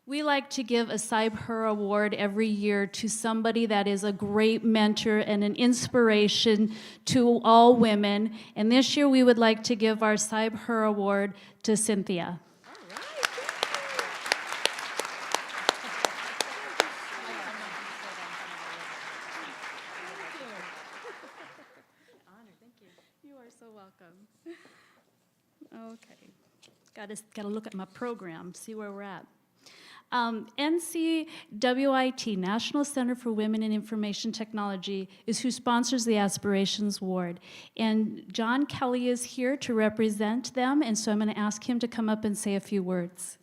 We like to give a Cyber Award every year to somebody that is a great mentor and an inspiration to all women. And this year we would like to give our Cyber Award to Cynthia. You are so welcome. Okay. Got to look at my program, see where we're at. NCWIT, National Center for Women in Information Technology, is who sponsors the Aspirations Award. And John Kelly is here to represent them, and so I'm going to ask him to come up and say a few words.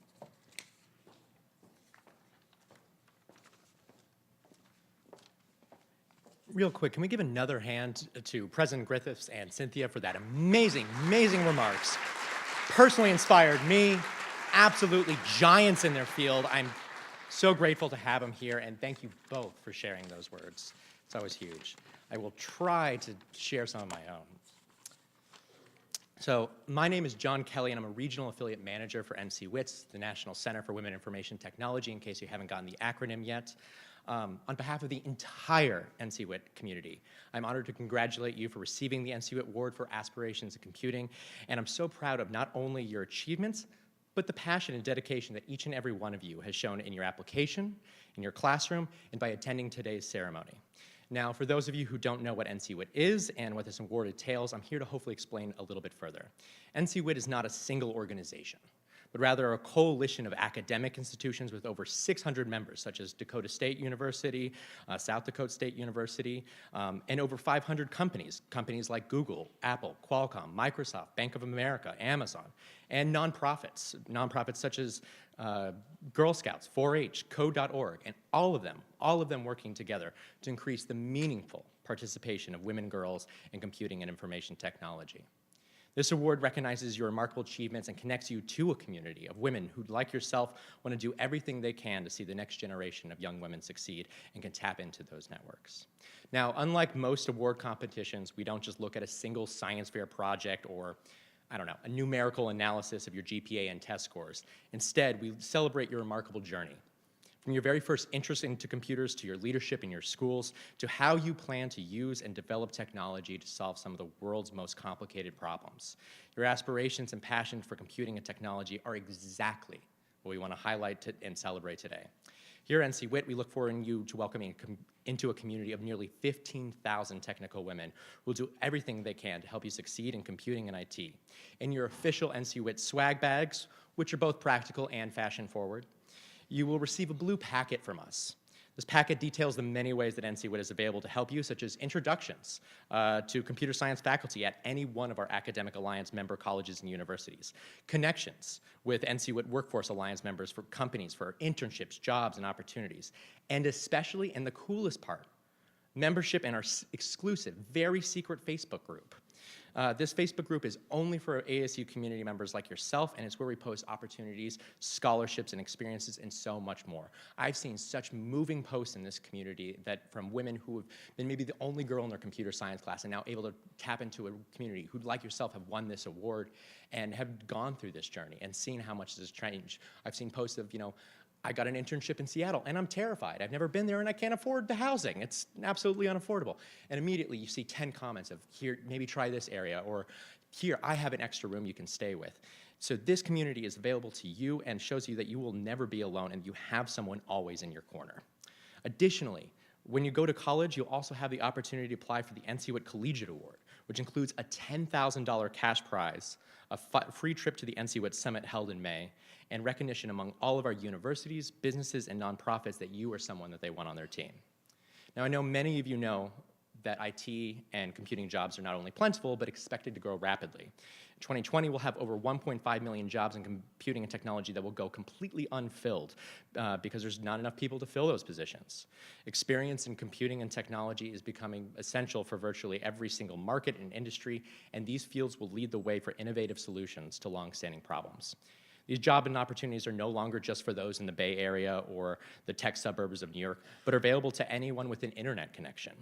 Real quick, can we give another hand to President Griffiths and Cynthia for that amazing, amazing remarks? Personally inspired me. Absolutely giants in their field. I'm so grateful to have them here, and thank you both for sharing those words. It's always huge. I will try to share some of my own. So my name is John Kelly, and I'm a regional affiliate manager for NCWIT, the National Center for Women in Information Technology, in case you haven't gotten the acronym yet. On behalf of the entire NCWIT community, I'm honored to congratulate you for receiving the NCWIT Award for Aspirations in Computing, and I'm so proud of not only your achievements, but the passion and dedication that each and every one of you has shown in your application, in your classroom, and by attending today's ceremony. Now, for those of you who don't know what NCWIT is and what this award entails, I'm here to hopefully explain a little bit further. NCWIT is not a single organization, but rather a coalition of academic institutions with over 600 members, such as Dakota State University, South Dakota State University, and over 500 companies like Google, Apple, Qualcomm, Microsoft, Bank of America, Amazon, and nonprofits such as Girl Scouts, 4-H, Code.org, and all of them working together to increase the meaningful participation of women, girls in computing and information technology. This award recognizes your remarkable achievements and connects you to a community of women who, like yourself, want to do everything they can to see the next generation of young women succeed and can tap into those networks. Now, unlike most award competitions, we don't just look at a single science fair project or, I don't know, a numerical analysis of your GPA and test scores. Instead, we celebrate your remarkable journey. From your very first interest into computers to your leadership in your schools, to how you plan to use and develop technology to solve some of the world's most complicated problems. Your aspirations and passion for computing and technology are exactly what we want to highlight and celebrate today. Here at NCWIT, we look forward to you to welcoming into a community of nearly 15,000 technical women who will do everything they can to help you succeed in computing and IT. In your official NCWIT swag bags, which are both practical and fashion forward, you will receive a blue packet from us. This packet details the many ways that NCWIT is available to help you, such as introductions to computer science faculty at any one of our Academic Alliance member colleges and universities, connections with NCWIT Workforce Alliance members for companies, for internships, jobs, and opportunities, and especially, and the coolest part, membership in our exclusive, very secret Facebook group. This Facebook group is only for ASU community members like yourself, and it's where we post opportunities, scholarships, and experiences, and so much more. I've seen such moving posts in this community that from women who have been maybe the only girl in their computer science class and now able to tap into a community who, like yourself, have won this award and have gone through this journey and seen how much this has changed. I've seen posts of, I got an internship in Seattle, and I'm terrified. I've never been there, and I can't afford the housing. It's absolutely unaffordable. And immediately, you see 10 comments of, here, maybe try this area, or here, I have an extra room you can stay with. So this community is available to you and shows you that you will never be alone, and you have someone always in your corner. Additionally, when you go to college, you'll also have the opportunity to apply for the NCWIT Collegiate Award, which includes a $10,000 cash prize, a free trip to the NCWIT Summit held in May, and recognition among all of our universities, businesses, and nonprofits that you are someone that they want on their team. Now, I know many of you know that IT and computing jobs are not only plentiful, but expected to grow rapidly. In 2020, we'll have over 1.5 million jobs in computing and technology that will go completely unfilled because there's not enough people to fill those positions. Experience in computing and technology is becoming essential for virtually every single market and industry, and these fields will lead the way for innovative solutions to long-standing problems. These job and opportunities are no longer just for those in the Bay Area or the tech suburbs of New York, but are available to anyone with an internet connection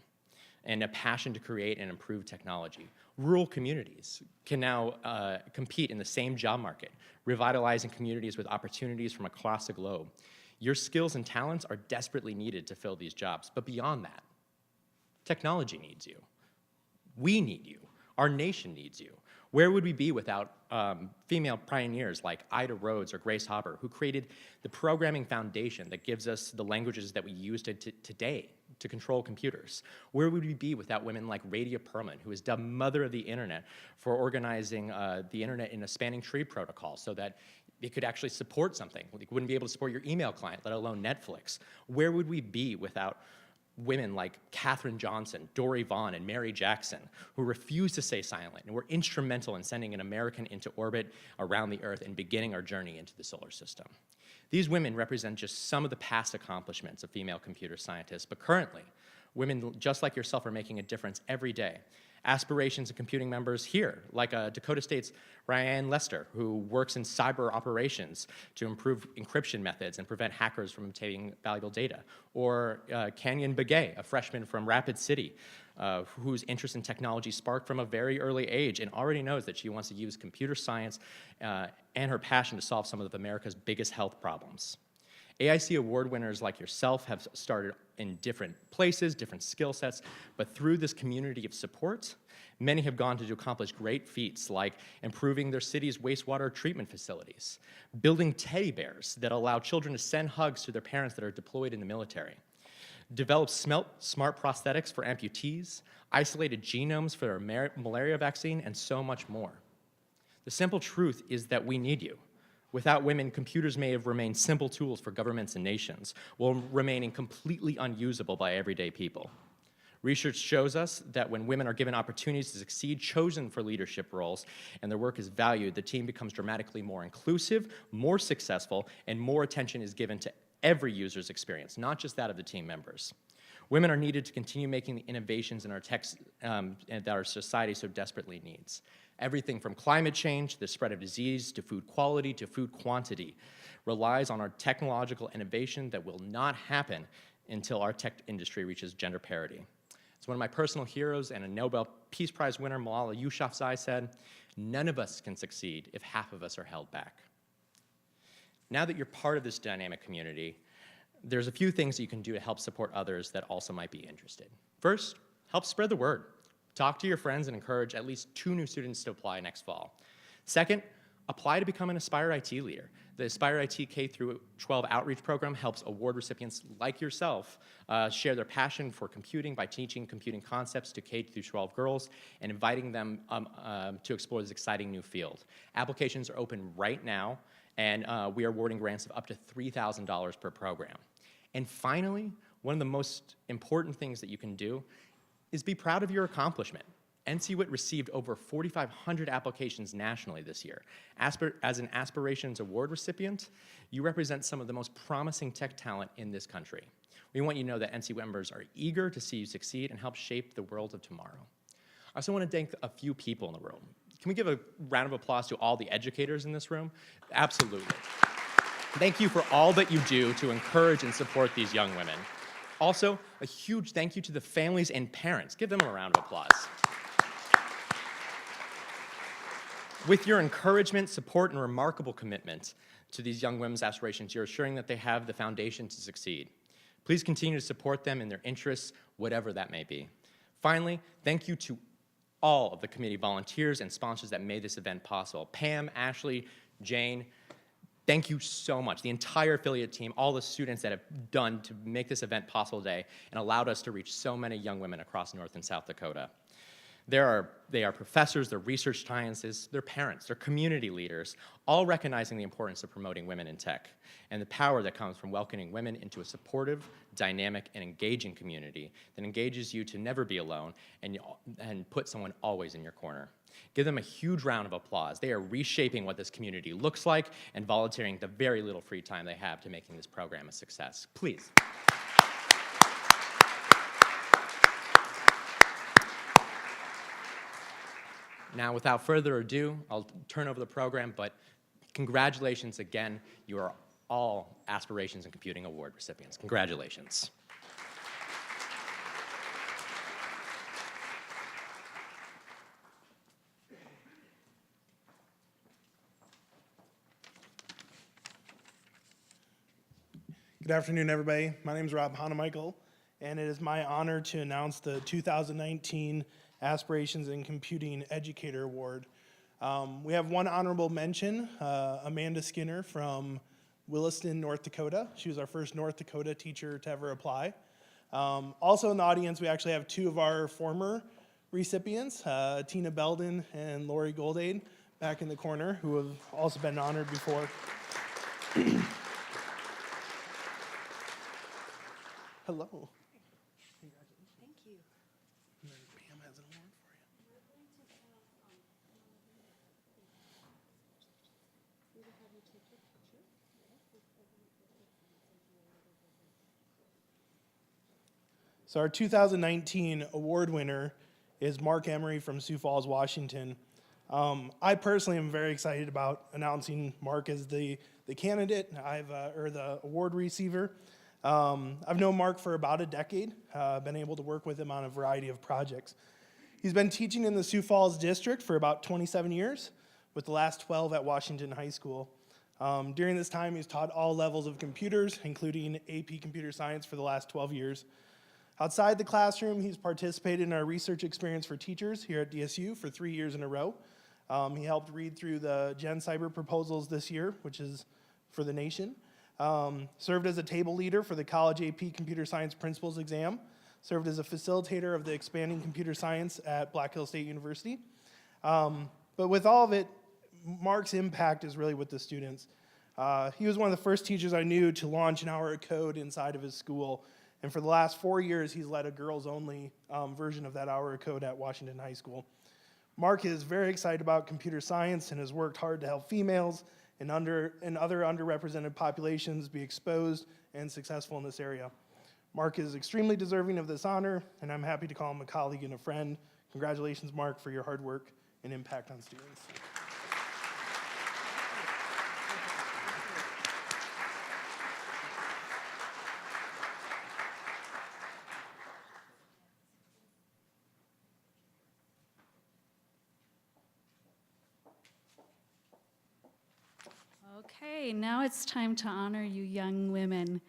and a passion to create and improve technology. Rural communities can now compete in the same job market, revitalizing communities with opportunities from across the globe. Your skills and talents are desperately needed to fill these jobs, but beyond that, technology needs you. We need you. Our nation needs you. Where would we be without female pioneers like Ida Rhodes or Grace Hopper, who created the programming foundation that gives us the languages that we use today to control computers? Where would we be without women like Radia Perlman, who is dubbed Mother of the Internet for organizing the Internet in a spanning tree protocol so that it could actually support something? It wouldn't be able to support your email client, let alone Netflix. Where would we be without women like Katherine Johnson, Dory Vaughn, and Mary Jackson, who refused to stay silent and were instrumental in sending an American into orbit around the Earth and beginning our journey into the solar system? These women represent just some of the past accomplishments of female computer scientists, but currently, women just like yourself are making a difference every day. Aspirations and computing members here, like Dakota State's Ryan Lester, who works in cyber operations to improve encryption methods and prevent hackers from obtaining valuable data. Or Canyon Begay, a freshman from Rapid City, whose interest in technology sparked from a very early age and already knows that she wants to use computer science and her passion to solve some of America's biggest health problems. AIC award winners like yourself have started in different places, different skill sets, but through this community of support, many have gone to accomplish great feats like improving their city's wastewater treatment facilities, building teddy bears that allow children to send hugs to their parents that are deployed in the military, develop smart prosthetics for amputees, isolated genomes for their malaria vaccine, and so much more. The simple truth is that we need you. Without women, computers may have remained simple tools for governments and nations, while remaining completely unusable by everyday people. Research shows us that when women are given opportunities to succeed, chosen for leadership roles, and their work is valued, the team becomes dramatically more inclusive, more successful, and more attention is given to every user's experience, not just that of the team members. Women are needed to continue making the innovations in our tech that our society so desperately needs. Everything from climate change, the spread of disease, to food quality, to food quantity relies on our technological innovation that will not happen until our tech industry reaches gender parity. As one of my personal heroes and a Nobel Peace Prize winner, Malala Yousafzai, said, "None of us can succeed if half of us are held back." Now that you're part of this dynamic community, there's a few things that you can do to help support others that also might be interested. First, help spread the word. Talk to your friends and encourage at least 2 new students to apply next fall. Second, apply to become an Aspire IT leader. The Aspire IT K-12 outreach program helps award recipients like yourself share their passion for computing by teaching computing concepts to K-12 girls and inviting them to explore this exciting new field. Applications are open right now, and we are awarding grants of up to $3,000 per program. And finally, one of the most important things that you can do is be proud of your accomplishment. NCWIT received over 4,500 applications nationally this year. As an Aspirations Award recipient, you represent some of the most promising tech talent in this country. We want you to know that NCWIT members are eager to see you succeed and help shape the world of tomorrow. I also want to thank a few people in the room. Can we give a round of applause to all the educators in this room? Absolutely. Thank you for all that you do to encourage and support these young women. Also, a huge thank you to the families and parents. Give them a round of applause. With your encouragement, support, and remarkable commitment to these young women's aspirations, you're assuring that they have the foundation to succeed. Please continue to support them in their interests, whatever that may be. Finally, thank you to all of the committee volunteers and sponsors that made this event possible. Pam, Ashley, Jane, thank you so much. The entire affiliate team, all the students that have done to make this event possible today and allowed us to reach so many young women across North and South Dakota. They are professors, they're research scientists, they're parents, they're community leaders, all recognizing the importance of promoting women in tech and the power that comes from welcoming women into a supportive, dynamic, and engaging community that engages you to never be alone and put someone always in your corner. Give them a huge round of applause. They are reshaping what this community looks like and volunteering the very little free time they have to making this program a success. Please. Now, without further ado, I'll turn over the program, but congratulations again. You are all Aspirations in Computing Award recipients. Congratulations. Good afternoon, everybody. My name is Rob Hanemichael, and it is my honor to announce the 2019 Aspirations in Computing Educator Award. We have one honorable mention, Amanda Skinner from Williston, North Dakota. She was our first North Dakota teacher to ever apply. Also in the audience, we actually have two of our former recipients, Tina Belden and Lori Goldade, back in the corner, who have also been honored before. Hello. Thank you. And then Pam has an award for you. So our 2019 award winner is Marc Emery from Sioux Falls, Washington. I personally am very excited about announcing Marc as the candidate, or the award receiver. I've known Marc for about a decade, been able to work with him on a variety of projects. He's been teaching in the Sioux Falls district for about 27 years, with the last 12 at Washington High School. During this time, he's taught all levels of computers, including AP Computer Science for the last 12 years. Outside the classroom, he's participated in our research experience for teachers here at DSU for 3 years in a row. He helped read through the Gen Cyber proposals this year, which is for the nation. Served as a table leader for the College AP Computer Science Principals exam, served as a facilitator of the Expanding Computer Science at Black Hills State University. But with all of it, Marc's impact is really with the students. He was one of the first teachers I knew to launch an hour of code inside of his school, and for the last 4 years, he's led a girls-only version of that hour of code at Washington High School. Marc is very excited about computer science and has worked hard to help females and other underrepresented populations be exposed and successful in this area. Marc is extremely deserving of this honor, and I'm happy to call him a colleague and a friend. Congratulations, Marc, for your hard work and impact on students. Okay, now it's time to honor you young women,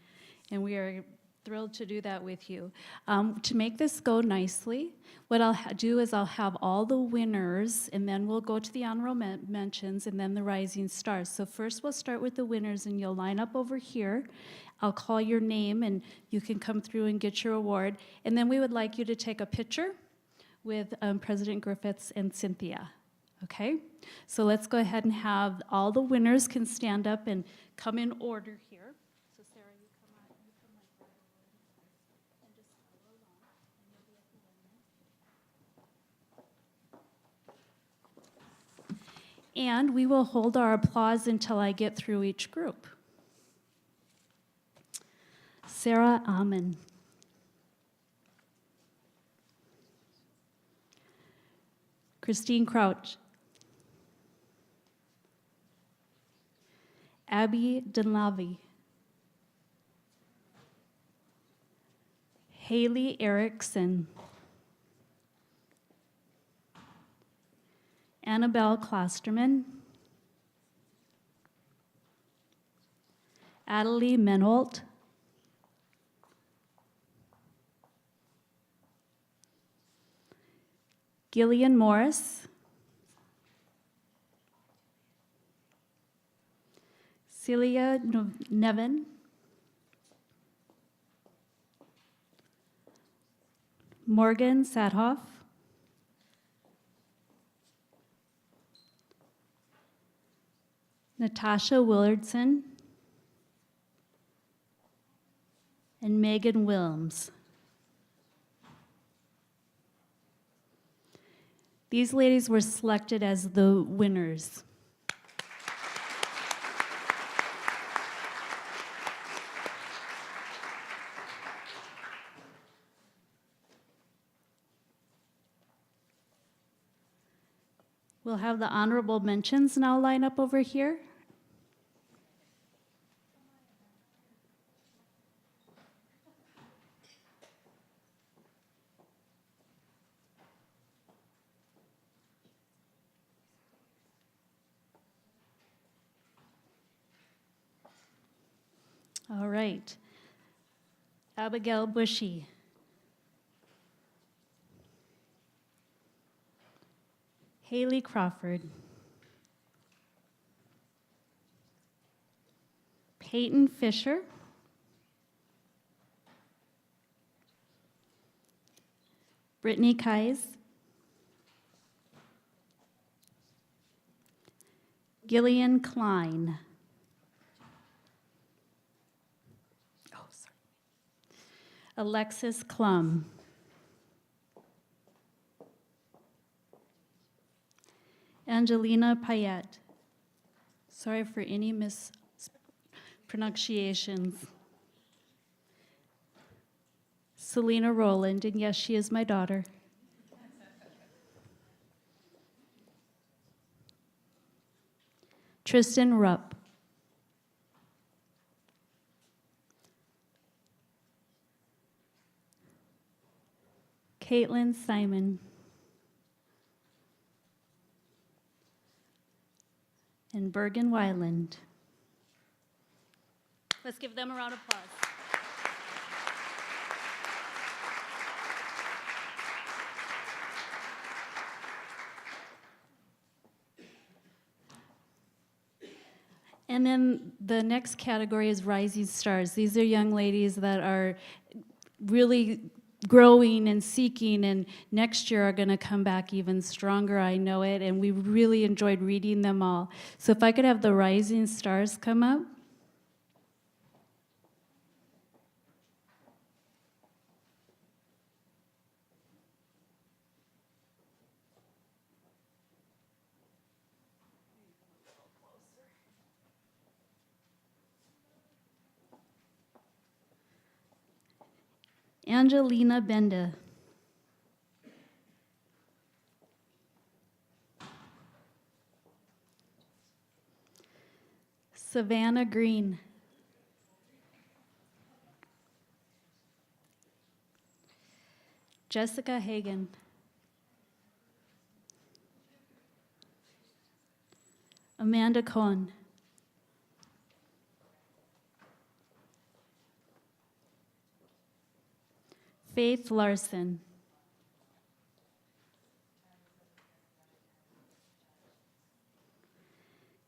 and we are thrilled to do that with you. To make this go nicely, what I'll do is I'll have all the winners, and then we'll go to the honorable mentions, and then the rising stars. So first we'll start with the winners, and you'll line up over here. I'll call your name, and you can come through and get your award. And then we would like you to take a picture with President Griffiths and Cynthia. Okay, so let's go ahead and have all the winners can stand up and come in order here. So Sarah, you come like right over and just follow along, and you'll be at the end. And we will hold our applause until I get through each group. Sarah Amen. Christine Crouch. Abby Dunlavy. Haley Erickson. Annabelle Klosterman. Adelie Menholt. Gillian Morris. Celia Nevin. Morgan Sadhoff. Natasha Willardson, and Megan Wilms. These ladies were selected as the winners. We'll have the honorable mentions now line up over here. All right. Abigail Bushy. Haley Crawford. Peyton Fisher. Brittany Kais. Gillian Klein. Alexis Klum. Angelina Payette. Sorry for any mispronunciations. Selena Rowland, and yes, she is my daughter. Tristan Rupp. Caitlin Simon. And Bergen Weiland. Let's give them a round of applause. And then the next category is Rising Stars. These are young ladies that are really growing and seeking, and next year are going to come back even stronger, I know it, and we really enjoyed reading them all. So if I could have the Rising Stars come up. Angelina Benda. Savannah Green. Jessica Hagan. Amanda Cohn. Faith Larson.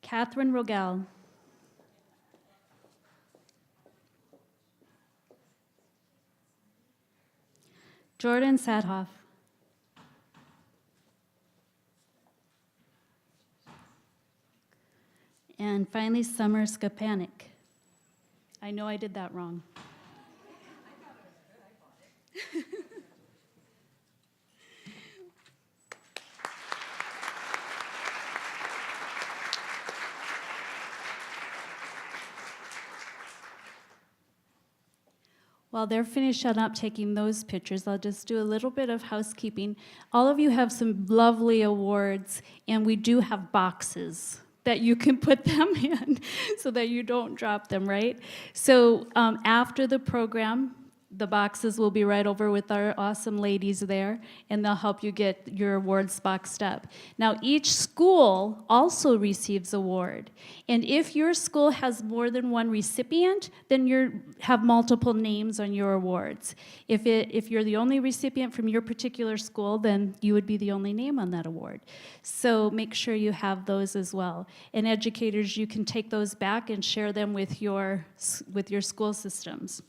Catherine Rogel. Jordan Sadhoff. And finally, Summer Skapanik. I know I did that wrong. While they're finishing up taking those pictures, I'll just do a little bit of housekeeping. All of you have some lovely awards, and we do have boxes that you can put them in so that you don't drop them, right? So after the program, the boxes will be right over with our awesome ladies there, and they'll help you get your awards boxed up. Now, each school also receives award, and if your school has more than one recipient, then you have multiple names on your awards. If you're the only recipient from your particular school, then you would be the only name on that award. So make sure you have those as well. And educators, you can take those back and share them with your school systems.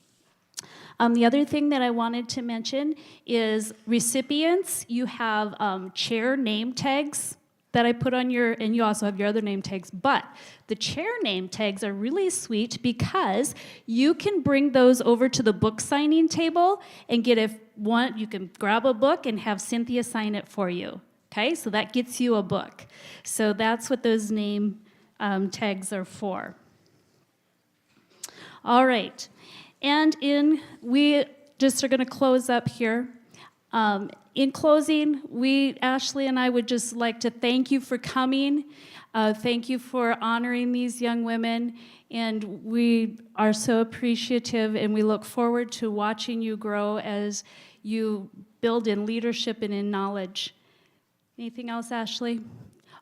The other thing that I wanted to mention is recipients. You have chair name tags that I put on your, and you also have your other name tags, but the chair name tags are really sweet because you can bring those over to the book signing table and get you can grab a book and have Cynthia sign it for you. Okay, so that gets you a book. So that's what those name tags are for. All right, and we just are going to close up here. In closing, Ashley and I would just like to thank you for coming. Thank you for honoring these young women, and we are so appreciative, and we look forward to watching you grow as you build in leadership and in knowledge. Anything else, Ashley?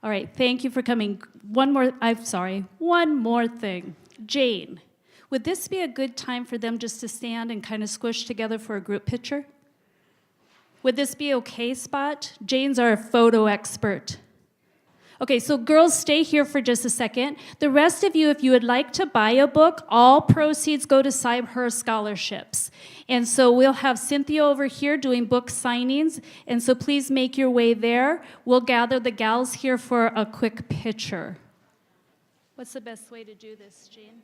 All right, thank you for coming. One more thing. Jane, would this be a good time for them just to stand and kind of squish together for a group picture? Would this be okay, Spot? Jane's our photo expert. Okay, so girls, stay here for just a second. The rest of you, if you would like to buy a book, all proceeds go to Cyber scholarships. And so we'll have Cynthia over here doing book signings, and so please make your way there. We'll gather the gals here for a quick picture. What's the best way to do this, Jane?